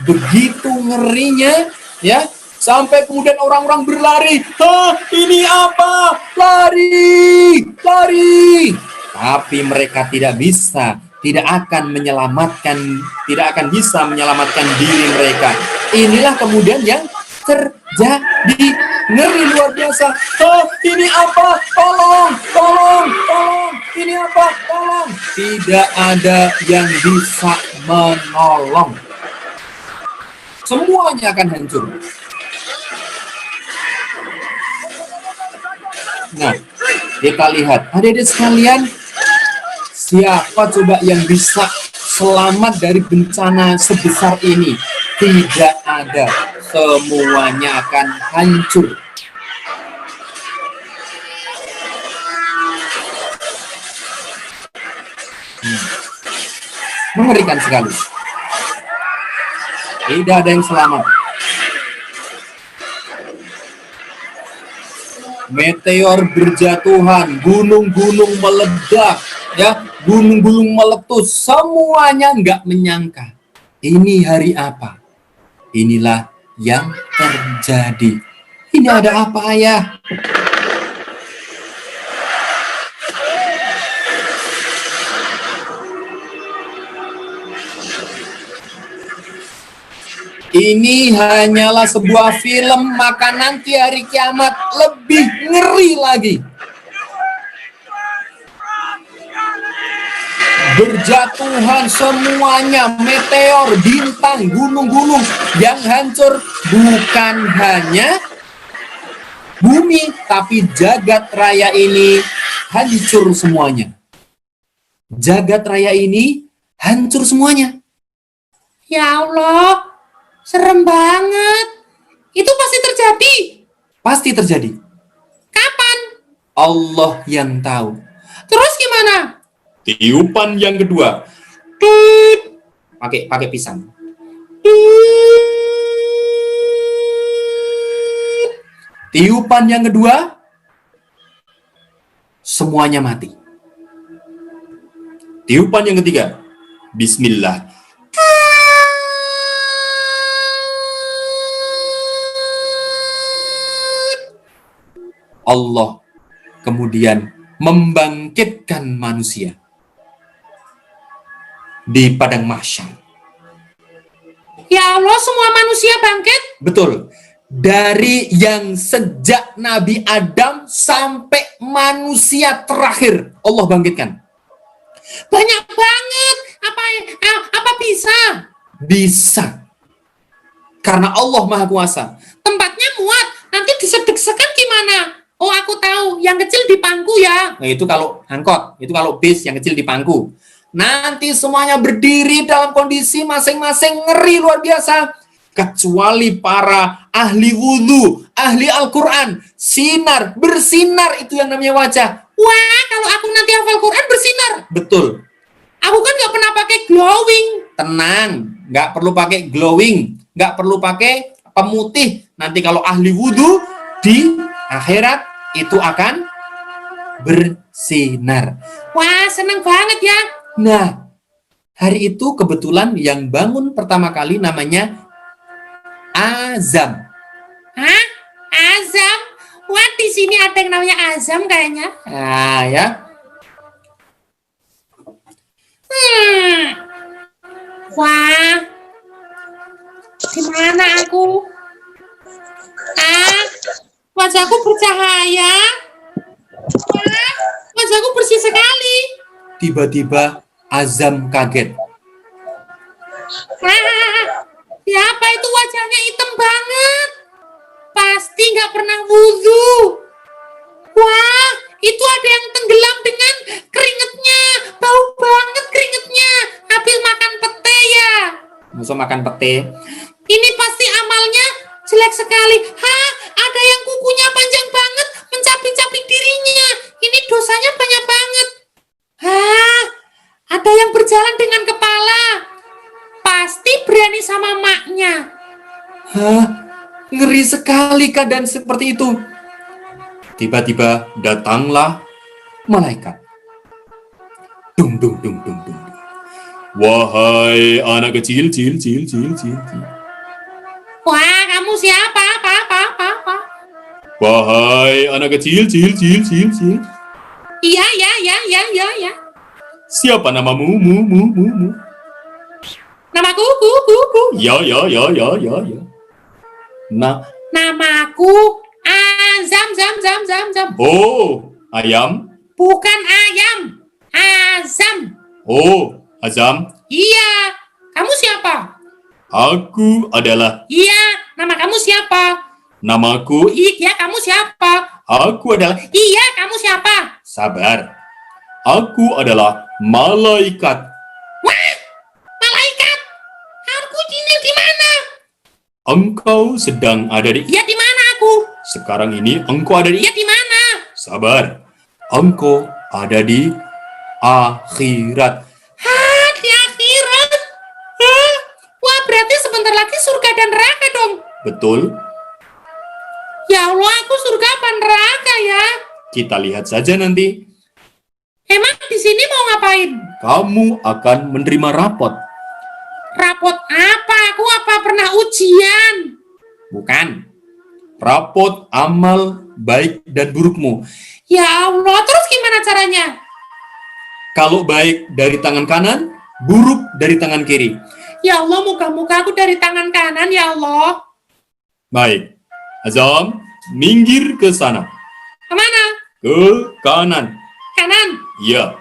begitu ngerinya, ya, sampai kemudian orang-orang berlari. Ini apa? Lari, lari. Tapi mereka tidak akan bisa menyelamatkan diri mereka. Inilah kemudian yang terjadi. Ngeri luar biasa. Ini apa? Tolong, tolong, tolong. Ini apa? Tolong. Tidak ada yang bisa menolong. Semuanya akan hancur. Nah, kita lihat. Hadirin sekalian, siapa coba yang bisa selamat dari bencana sebesar ini? Tidak ada. Semuanya akan hancur. Mengerikan sekali. Tidak ada yang selamat. Meteor berjatuhan, gunung-gunung meledak, ya, gunung-gunung meletus, semuanya nggak menyangka. Ini hari apa? Inilah yang terjadi. Ini ada apa, Ayah? Ini hanyalah sebuah film, maka nanti hari kiamat lebih ngeri lagi. Berjatuhan semuanya, meteor, bintang, gunung-gunung yang hancur bukan hanya bumi, tapi jagat raya ini hancur semuanya. Jagat raya ini hancur semuanya. Ya Allah, serem banget. Itu pasti terjadi. Pasti terjadi. Kapan? Allah yang tahu. Terus gimana? Tiupan yang kedua. Pakai pisang. Tiupan yang kedua, semuanya mati. Tiupan yang ketiga, Bismillah. Allah kemudian membangkitkan manusia di padang mahsyar. Ya Allah, semua manusia bangkit? Betul. Dari yang sejak Nabi Adam sampai manusia terakhir, Allah bangkitkan. Banyak banget. Apa bisa? Bisa. Karena Allah Maha Kuasa. Tempatnya muat. Nanti disedek-sekan gimana? Oh, aku tahu. Yang kecil di pangku ya. Nah, itu kalau angkot, itu kalau bis yang kecil di pangku. Nanti semuanya berdiri dalam kondisi masing-masing, ngeri luar biasa. Kecuali para ahli wudhu, ahli Al-Quran, bersinar itu yang namanya wajah. Wah, kalau aku nanti hafal Quran bersinar. Betul. Aku kan nggak pernah pakai glowing. Tenang, nggak perlu pakai glowing, nggak perlu pakai pemutih. Nanti kalau ahli wudhu di akhirat itu akan bersinar. Wah, seneng banget ya. Nah, hari itu kebetulan yang bangun pertama kali namanya Azam. Hah? Azam? Wah, di sini ada yang namanya Azam kayaknya. Nah, ya. Wah, gimana aku? Wajahku bercahaya. Wah, wajahku bersih sekali. Tiba-tiba Azam kaget. Siapa itu wajahnya hitam banget? Pasti nggak pernah wudhu. Wah, itu ada yang tenggelam dengan keringetnya. Bau banget keringetnya. Habis makan pete ya. Masa makan pete? Ini pasti amalnya jelek sekali. Ada yang kukunya panjang banget, mencapik-capik dirinya. Ini dosanya banyak banget. Ada yang berjalan dengan kepala. Pasti berani sama maknya. Ngeri sekali keadaan seperti itu. Tiba-tiba datanglah malaikat. Dung dung dung dung dung. Wahai anak kecil, cil. Wah, kamu siapa? Apa? Wahai anak kecil, cil. Iya. Siapa namamu? Mu. Namaku, ku. Ya. Nah, Namaku Azam. oh, ayam. Bukan ayam. Azam. Oh, Azam. Iya. Kamu siapa? Aku adalah. Iya. Nama kamu siapa? Namaku. Iya, kamu siapa? Aku adalah. Iya, kamu siapa? Sabar. Aku adalah malaikat. Wah, malaikat. Aku di mana? Engkau sedang ada di. Iya, di mana aku? Sekarang ini engkau ada di. Iya, di mana? Sabar. Engkau ada di akhirat. Hah, di akhirat? Hah? Wah, berarti sebentar lagi surga dan neraka dong. Betul? Ya Allah, aku surga apa neraka ya? Kita lihat saja nanti. Emang di sini mau ngapain? Kamu akan menerima rapot. Rapot apa? Aku apa pernah ujian? Bukan. Rapot amal baik dan burukmu. Ya Allah, terus gimana caranya? Kalau baik dari tangan kanan, buruk dari tangan kiri. Ya Allah, muka-muka aku dari tangan kanan, ya Allah. Baik. Azam, minggir ke sana. Kemana? Ke kanan. Kanan. Ya.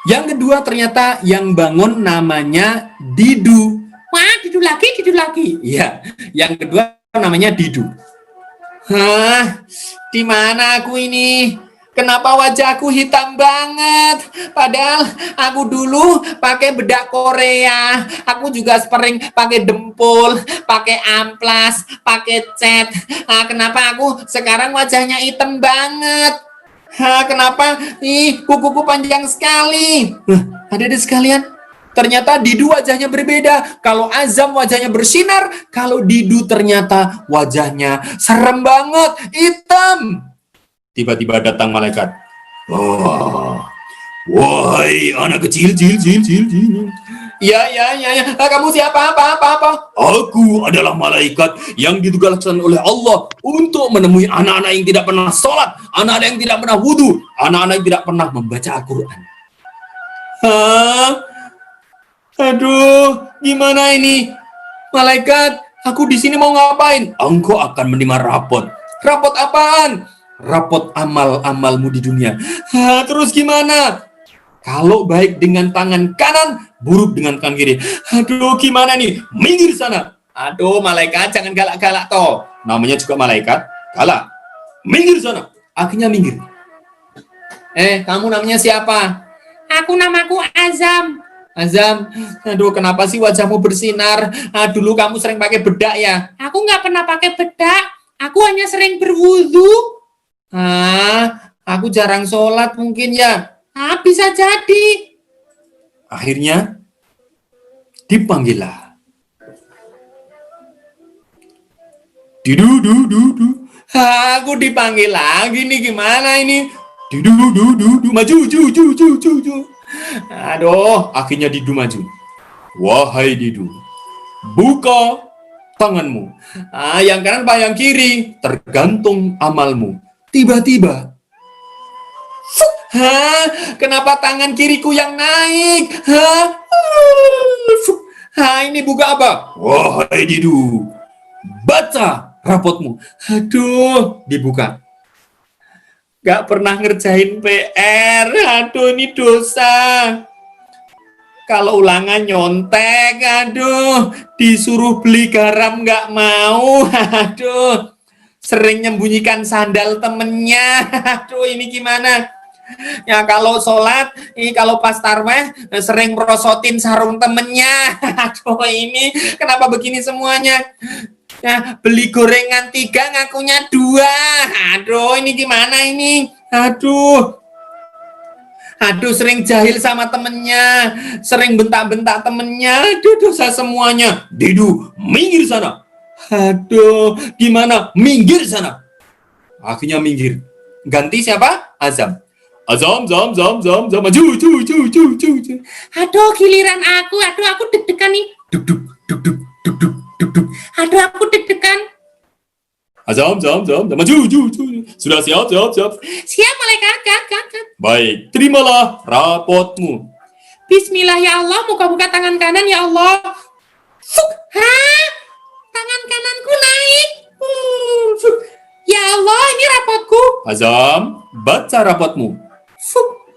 Yang kedua ternyata yang bangun namanya Didu. Wah, tidur lagi. Iya, yang kedua namanya Didu. Hah, di mana aku ini? Kenapa wajahku hitam banget? Padahal aku dulu pakai bedak Korea. Aku juga sering pakai dempul, pakai amplas, pakai cat. Nah, kenapa aku sekarang wajahnya hitam banget? Kenapa? Kukuku panjang sekali. Adik-adik sekalian, ternyata Didu wajahnya berbeda. Kalau Azam wajahnya bersinar, kalau Didu ternyata wajahnya serem banget, hitam. Tiba-tiba datang malaikat. Wahai anak kecil. Ya. Kamu siapa? Apa? Aku adalah malaikat yang ditugaskan oleh Allah untuk menemui anak-anak yang tidak pernah sholat, anak-anak yang tidak pernah wudhu, anak-anak yang tidak pernah membaca Al-Quran. Aduh, gimana ini? Malaikat, aku di sini mau ngapain? Engkau akan menerima rapot. Rapot apaan? Rapot amal-amalmu di dunia. Terus gimana? Kalau baik dengan tangan kanan, buruk dengan tangan kiri. Aduh, gimana nih? Minggir sana. Aduh, malaikat, jangan galak-galak toh. Namanya juga malaikat, galak. Minggir sana. Akhirnya minggir. Kamu namanya siapa? Namaku Azam. Azam, aduh kenapa sih wajahmu bersinar? Dulu kamu sering pakai bedak ya? Aku nggak pernah pakai bedak. Aku hanya sering berwudu. Aku jarang sholat mungkin ya. Bisa jadi. Akhirnya dipanggillah. Didu. Aku dipanggil lagi nih, gimana ini? Didu, maju. Aduh, akhirnya Didu maju. Wahai Didu, buka tanganmu. Yang kanan apa yang kiri? Tergantung amalmu. Tiba-tiba, kenapa tangan kiriku yang naik? Ini buka apa? Wahai Didu, baca rapotmu. Aduh, dibuka. Gak pernah ngerjain PR. Aduh, ini dosa. Kalau ulangan nyontek, aduh, disuruh beli garam gak mau. Aduh, sering nyembunyikan sandal temennya. Aduh, ini gimana? Ya kalau sholat, kalau pas tarweh sering merosotin sarung temennya. Aduh, ini kenapa begini semuanya? Ya, beli gorengan 3 ngakunya 2. Aduh, ini gimana ini? Aduh, sering jahil sama temennya, sering bentak-bentak temennya. Aduh, dosa semuanya. Didu, minggir sana. Aduh, gimana? Minggir sana. Akhirnya minggir. Ganti siapa? Azam. Azam, zam, zam, zam, zam, maju, ju, ju, ju, ju, ju. Aduh, giliran aku deg-degan nih. Duk, duk, duk, duk, duk, duk, duk, duk. Aduh, aku deg-degan. Azam, zam, zam, zam, maju, ju, ju. Sudah siap, siap, siap. Siap, malaikat, kat. Baik, terimalah rapotmu. Bismillah ya Allah, buka tangan kanan ya Allah. Fuk. Hah? Tangan kananku naik. Fuk. Ya Allah, ini rapotku. Azam, baca rapotmu. Fuk.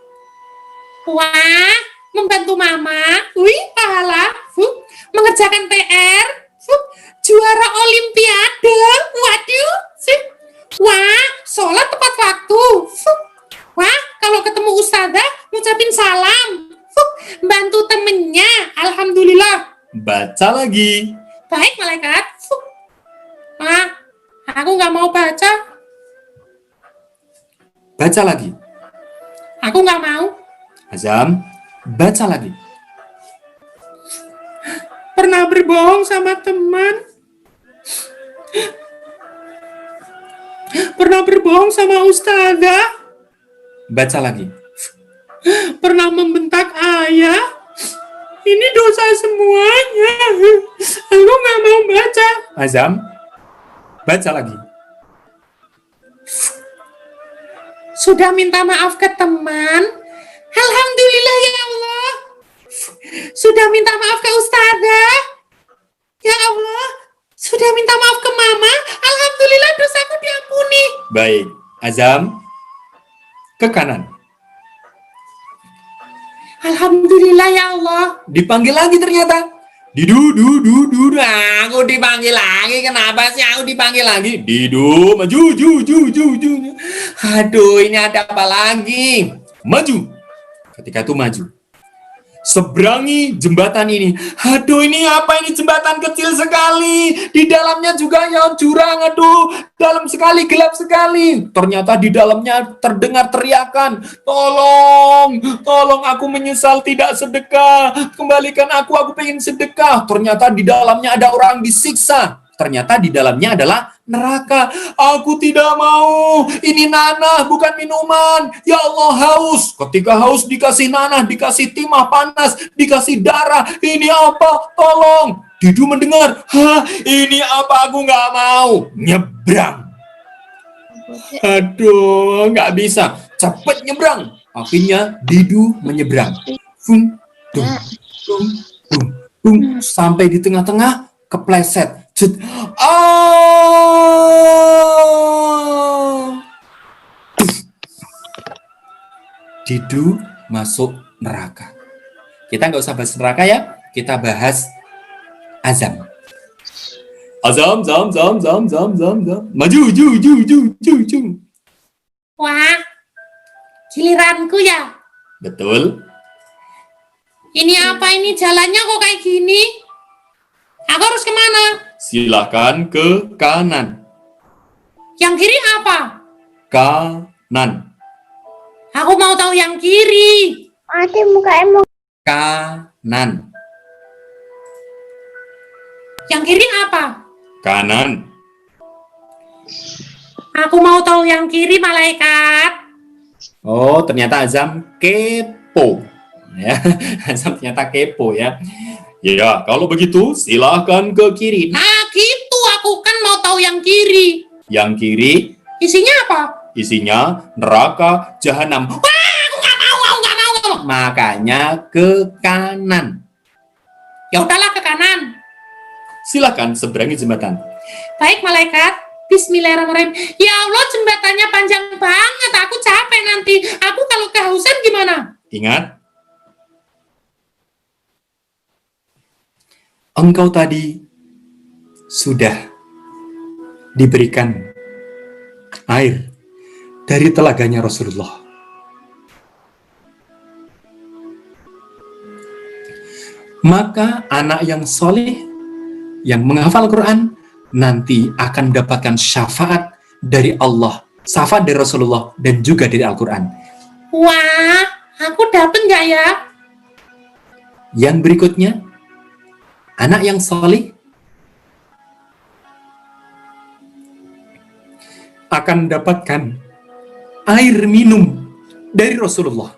Wah, membantu mama. Wih, pahala. Fuk. Mengerjakan PR. Fuk. Juara olimpiade. Waduh. Fuk. Wah, sholat tepat waktu. Fuk. Wah, kalau ketemu ustazah, ngucapin salam. Fuk. Bantu temennya. Alhamdulillah. Baca lagi. Baik, malaikat. Fuk. Wah, aku nggak mau baca. Baca lagi. Aku nggak mau. Azam, baca lagi. Pernah berbohong sama teman. Pernah berbohong sama ustazah. Baca lagi. Pernah membentak ayah. Ini dosa semuanya. Aku nggak mau baca. Azam, baca lagi. Sudah minta maaf ke teman. Alhamdulillah ya Allah. Sudah minta maaf ke ustazah. Ya Allah. Sudah minta maaf ke mama. Alhamdulillah dosaku diampuni. Baik, Azam, ke kanan. Alhamdulillah ya Allah. Dipanggil lagi ternyata. Didu, du, du, du, du. Aku dipanggil lagi. Kenapa sih aku dipanggil lagi? Didu, maju, ju, ju, ju, ju. Aduh, ini ada apa lagi? Maju. Ketika itu maju. Seberangi jembatan ini. Aduh, ini apa ini jembatan kecil sekali. Di dalamnya juga yang jurang. Aduh, dalam sekali, gelap sekali. Ternyata di dalamnya terdengar teriakan. Tolong, tolong aku menyesal tidak sedekah. Kembalikan aku pengen sedekah. Ternyata di dalamnya ada orang disiksa. Ternyata di dalamnya adalah neraka. Aku tidak mau. Ini nanah, bukan minuman. Ya Allah, haus. Ketika haus dikasih nanah, dikasih timah panas, dikasih darah. Ini apa? Tolong. Didu mendengar. Hah, ini apa? Aku nggak mau. Nyebrang. Aduh, nggak bisa. Cepet nyebrang. Akhirnya Didu menyeberang. Fung, dung, dung, dung, dung. Sampai di tengah-tengah, kepleset. Cet. Didu masuk neraka. Kita nggak usah bahas neraka ya. Kita bahas Azam. Azam, zam, zam, zam, zam, zam, zam. Maju, ju, ju, ju, ju, ju. Wah, giliranku ya. Betul. Ini apa ini? Jalannya kok kayak gini? Aku harus kemana? Silahkan ke kanan. Yang kiri apa? Kanan. Aku mau tahu yang kiri. Mati muka emang. Kanan. Yang kiri apa? Kanan. Aku mau tahu yang kiri, malaikat. Oh, ternyata Azam kepo. Ya, Azam ternyata kepo ya. Ya, kalau begitu silahkan ke kiri. Nah, gitu. Aku kan mau tahu yang kiri. Yang kiri Isinya apa? isinya neraka jahanam. Wah, aku nggak mau. Makanya ke kanan. Ya udahlah, ke kanan. Silahkan seberangi jembatan. Baik, malaikat. Bismillahirrahmanirrahim. Ya Allah, jembatannya panjang banget. Aku capek nanti. Aku kalau kehausan gimana? Ingat, engkau tadi sudah diberikan air dari telaganya Rasulullah. Maka anak yang soleh, yang menghafal Quran, nanti akan mendapatkan syafaat dari Allah, syafaat dari Rasulullah, dan juga dari Al-Quran. Wah, aku dapet nggak ya? Yang berikutnya, anak yang soleh akan mendapatkan air minum dari Rasulullah.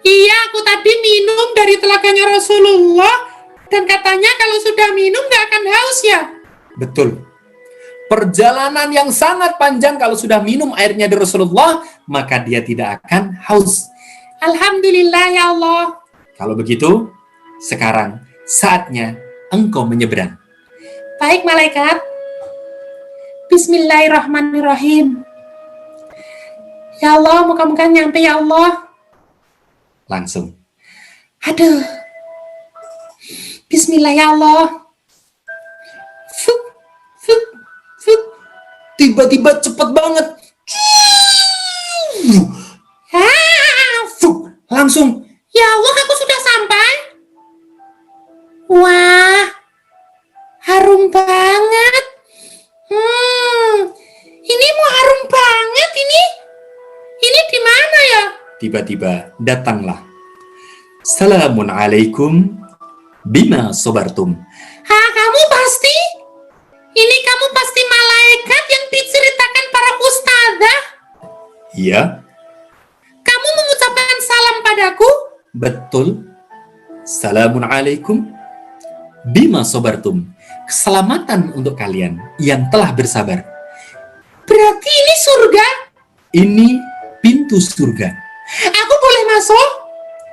Iya, aku tadi minum dari telaganya Rasulullah, dan katanya kalau sudah minum nggak akan haus ya? Betul. Perjalanan yang sangat panjang kalau sudah minum airnya dari Rasulullah, maka dia tidak akan haus. Alhamdulillah ya Allah. Kalau begitu, sekarang saatnya engkau menyeberang. Baik malaikat. Bismillahirrahmanirrahim. Ya Allah, muka-muka nyampe ya Allah. Langsung. Aduh. Bismillah ya Allah. Fuk, fuk, fuk. Tiba-tiba cepat banget. Fuk, langsung. Ya Allah, aku sudah sampai. Wah, harum banget. Ini mau harum banget ini. Ini di mana ya? Tiba-tiba datanglah. Assalamun alaikum bima sobartum. Kamu pasti? Ini kamu pasti malaikat yang diceritakan para ustadzah? Iya, Kamu mengucapkan salam padaku? betul. Assalamun alaikum bima sobartum. Keselamatan untuk kalian yang telah bersabar. Berarti ini surga? Ini pintu surga. Aku boleh masuk?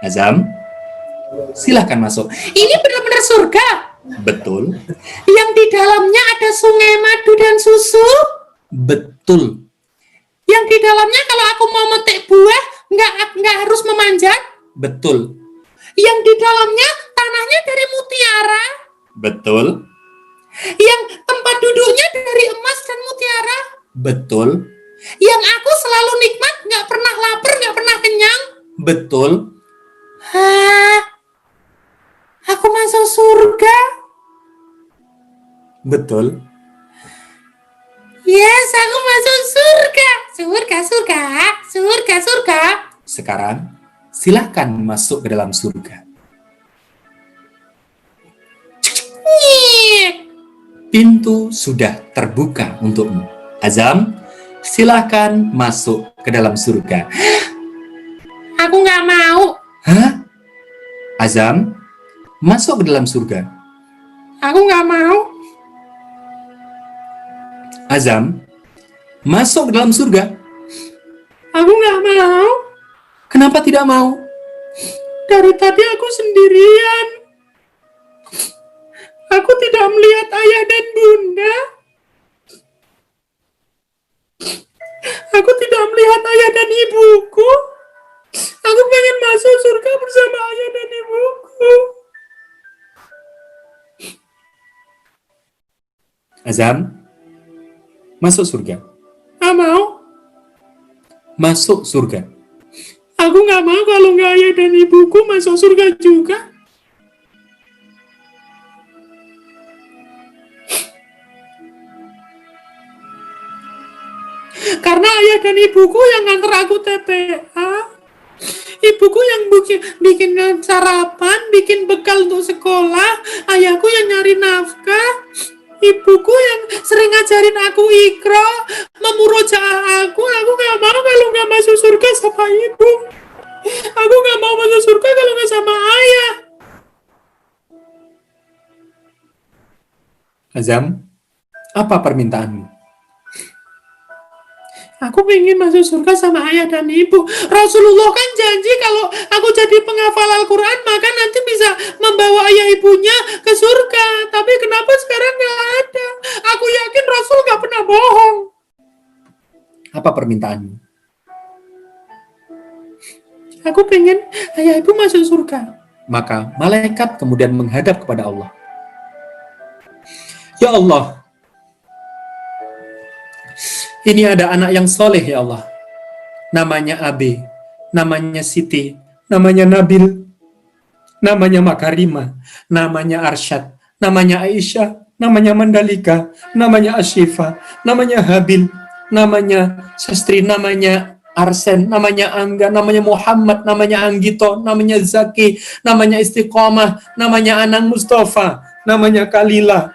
Azam, silahkan masuk. Ini benar-benar surga? Betul, Yang di dalamnya ada sungai madu dan susu? betul, Yang di dalamnya kalau aku mau metik buah, nggak harus memanjat? betul, Yang di dalamnya tanahnya dari mutiara? betul, Yang tempat duduknya dari emas dan mutiara? betul, Yang aku selalu nikmat, nggak pernah lapar, nggak pernah kenyang? betul. Aku masuk surga? Betul. Yes, aku masuk surga. Surga, surga, surga, surga. Sekarang silahkan masuk ke dalam surga. Nyik. Pintu sudah terbuka untukmu. Azam, silahkan masuk ke dalam surga. Aku nggak mau. Hah? Azam, masuk ke dalam surga. Aku nggak mau. Azam, masuk ke dalam surga. Aku nggak mau. Kenapa tidak mau? Dari tadi aku sendirian. Aku tidak melihat ayah dan bunda. Aku tidak melihat ayah dan ibuku. Aku pengen masuk surga bersama ayah dan ibuku. Azam, masuk surga. Nggak mau. Masuk surga. Aku nggak mau kalau nggak ayah dan ibuku masuk surga juga. Karena ayah dan ibuku yang nganter aku TPA. Ibuku yang bikin sarapan, bikin bekal untuk sekolah. Ayahku yang nyari nafkah. Ibuku yang sering ngajarin aku ikra, memurojaah aku. Aku nggak mau kalau nggak masuk surga sama ibu. Aku nggak mau masuk surga kalau nggak sama ayah. Azam, apa permintaanmu? Aku pengen masuk surga sama ayah dan ibu. Rasulullah kan janji kalau aku jadi penghafal Al-Quran, maka nanti bisa membawa ayah ibunya ke surga. Tapi kenapa sekarang nggak ada? Aku yakin Rasul nggak pernah bohong. Apa permintaanmu? Aku pengen ayah ibu masuk surga. Maka malaikat kemudian menghadap kepada Allah. Ya Allah, ini ada anak yang soleh ya Allah. Namanya Abe, namanya Siti, namanya Nabil, namanya Makarima, namanya Arsyad, namanya Aisyah, namanya Mandalika, namanya Asyifa, namanya Habil, namanya Sastri, namanya Arsen, namanya Angga, namanya Muhammad, namanya Anggito, namanya Zaki, namanya Istiqomah, namanya Anang Mustafa, namanya Kalila.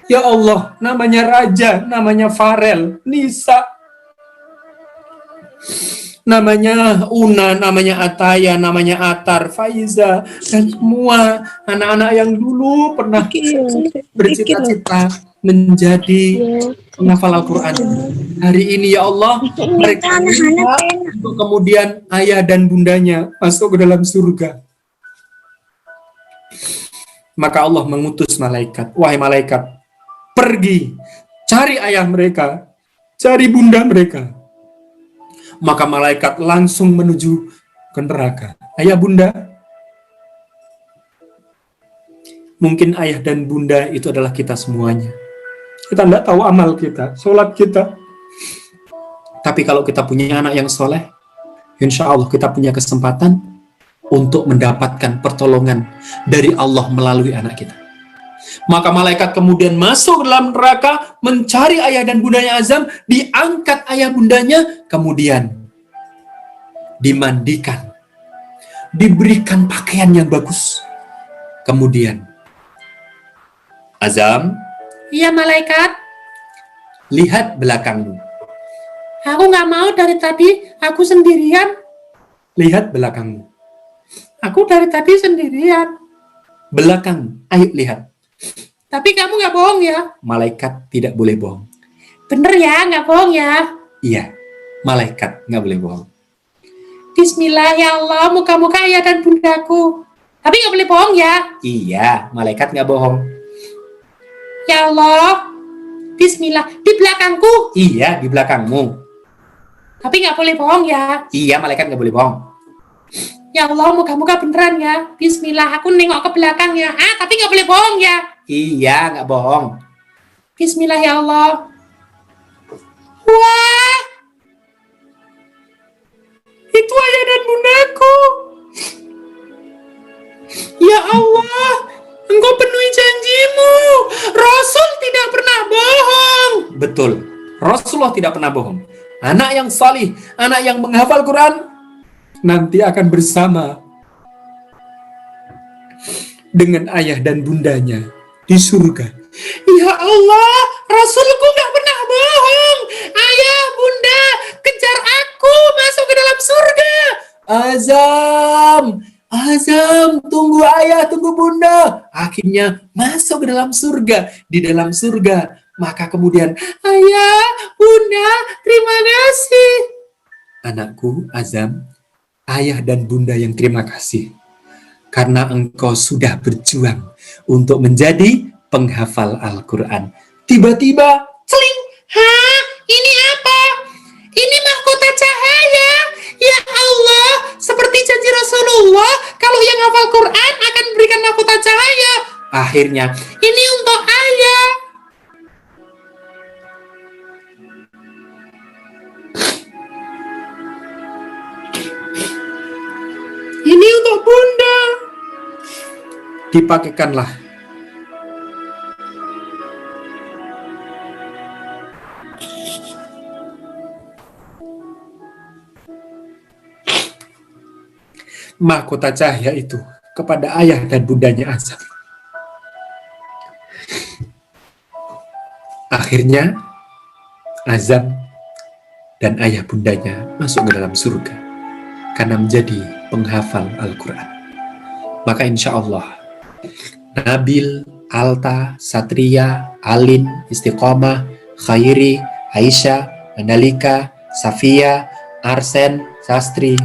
Ya Allah, namanya Raja, namanya Farel, Nisa. namanya Una, namanya Ataya, namanya Atar, Faiza, dan semua anak-anak yang dulu pernah bercita-cita menjadi penghafal Al-Quran. Hari ini ya Allah, mereka minta untuk kemudian ayah dan bundanya masuk ke dalam surga. Maka Allah mengutus malaikat, wahai malaikat, pergi, cari ayah mereka, cari bunda mereka. Maka malaikat langsung menuju ke neraka. Ayah bunda, mungkin ayah dan bunda itu adalah kita semuanya. Kita tidak tahu amal kita, sholat kita. Tapi kalau kita punya anak yang soleh, insya Allah kita punya kesempatan untuk mendapatkan pertolongan dari Allah melalui anak kita. Maka malaikat kemudian masuk ke dalam neraka, mencari ayah dan bundanya Azam, diangkat ayah bundanya, kemudian dimandikan, diberikan pakaian yang bagus. Kemudian, Azam, Iya malaikat, lihat belakangmu. aku nggak mau dari tadi, aku sendirian. Lihat belakangmu. Aku dari tadi sendirian. Belakang, ayo lihat. Tapi kamu nggak bohong ya? Malaikat tidak boleh bohong. Bener ya, nggak bohong ya? Iya, malaikat nggak boleh bohong. Bismillah ya Allah, muka-muka ayah dan bundaku. Tapi nggak boleh bohong ya? Iya, malaikat nggak bohong. Ya Allah, Bismillah, di belakangku. Iya, di belakangmu. Tapi nggak boleh bohong ya? Iya, malaikat nggak boleh bohong. Ya Allah, muka-muka beneran ya? Bismillah, aku nengok ke belakang ya. Tapi nggak boleh bohong ya? Iya, nggak bohong. Bismillah ya Allah. Wah, itu ayah dan bundaku. Ya Allah, Engkau penuhi janjimu. Rasul tidak pernah bohong. Betul, Rasulullah tidak pernah bohong. Anak yang salih, anak yang menghafal Quran, nanti akan bersama dengan ayah dan bundanya di surga. Ya Allah, Rasulku nggak pernah bohong. Ayah, bunda, kejar aku masuk ke dalam surga. Azam, Azam, tunggu ayah, tunggu bunda. Akhirnya masuk ke dalam surga. Di dalam surga, maka kemudian, Ayah, bunda, terima kasih. anakku Azam, ayah dan bunda yang terima kasih. Karena engkau sudah berjuang untuk menjadi penghafal Al-Quran. Tiba-tiba, Celing. Hah? Ini apa? Ini mahkota cahaya. Ya Allah, seperti janji Rasulullah, kalau yang hafal Quran akan memberikan mahkota cahaya. akhirnya Ini untuk ayah. Ini untuk bunda. dipakaikanlah mahkota cahaya itu kepada ayah dan bundanya Azam. Akhirnya Azam dan ayah bundanya masuk ke dalam surga karena menjadi penghafal Al-Quran. Maka insya Allah Nabil, Alta, Satria, Alin, Istiqomah, Khairi, Aisyah, Mandalika, Safia, Arsen, Sastri,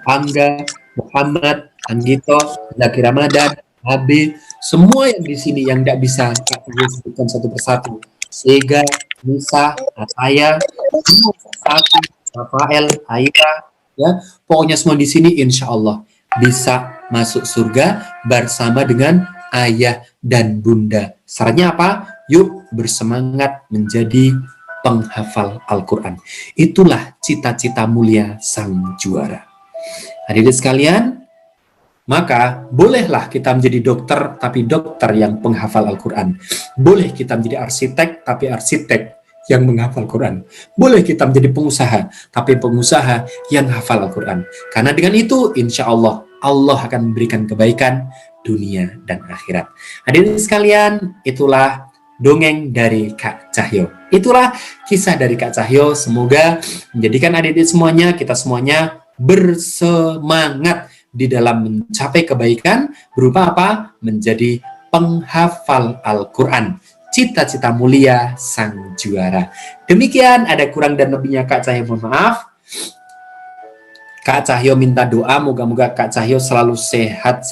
Angga, Muhammad, Anggito, Zaki Ramadan, Habib, semua yang di sini yang tidak bisa kita sebutkan satu persatu. Sega, Nisa, Ataya, Satu, Rafael, Aira, ya, pokoknya semua di sini insya Allah bisa masuk surga bersama dengan ayah dan bunda. Syaratnya apa? Yuk bersemangat menjadi penghafal Al-Quran. Itulah cita-cita mulia sang juara. Hadirin sekalian, maka bolehlah kita menjadi dokter, tapi dokter yang penghafal Al-Quran. Boleh kita menjadi arsitek, tapi arsitek yang menghafal Quran. Boleh kita menjadi pengusaha, tapi pengusaha yang hafal Al-Quran. Karena dengan itu, insya Allah, Allah akan memberikan kebaikan dunia dan akhirat. Hadirin sekalian, itulah dongeng dari Kak Cahyo. Itulah kisah dari Kak Cahyo. Semoga menjadikan adik-adik semuanya, kita semuanya bersemangat di dalam mencapai kebaikan berupa apa? Menjadi penghafal Al-Quran. Cita-cita mulia sang juara. Demikian, ada kurang dan lebihnya Kak Cahyo, mohon maaf. Kak Cahyo minta doa, moga-moga Kak Cahyo selalu sehat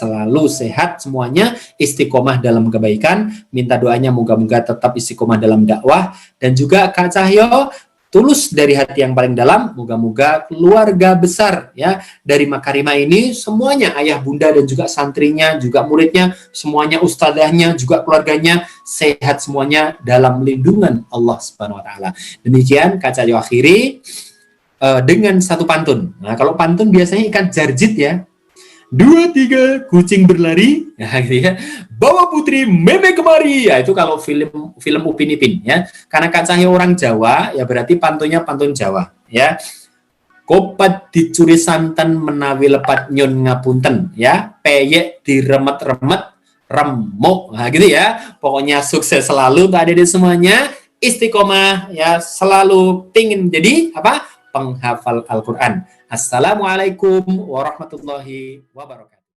semuanya, istiqomah dalam kebaikan. Minta doanya moga-moga tetap istiqomah dalam dakwah. Dan juga Kak Cahyo tulus dari hati yang paling dalam, moga-moga keluarga besar ya dari Makarima ini semuanya, ayah bunda dan juga santrinya, juga muridnya, semuanya, ustadzahnya, juga keluarganya sehat semuanya dalam lindungan Allah Subhanahu wa taala. Demikian Kak Cahyo akhiri dengan satu pantun. Nah, kalau pantun biasanya ikan jarjit ya. 2, 3, kucing berlari. Nah, gitu ya. Bawa putri meme kemari. Ya, itu kalau film Upin Ipin ya. Karena Kak Cahyo orang Jawa, ya berarti pantunnya pantun Jawa ya. Kopat dicuri santan menawi lepat nyun ngapunten ya. Peyek diremet-remet remuk. Nah, gitu ya. Pokoknya sukses selalu untuk adik-adik semuanya. Istiqomah ya, selalu pingin jadi apa? Penghafal Al-Quran. Assalamualaikum warahmatullahi wabarakatuh.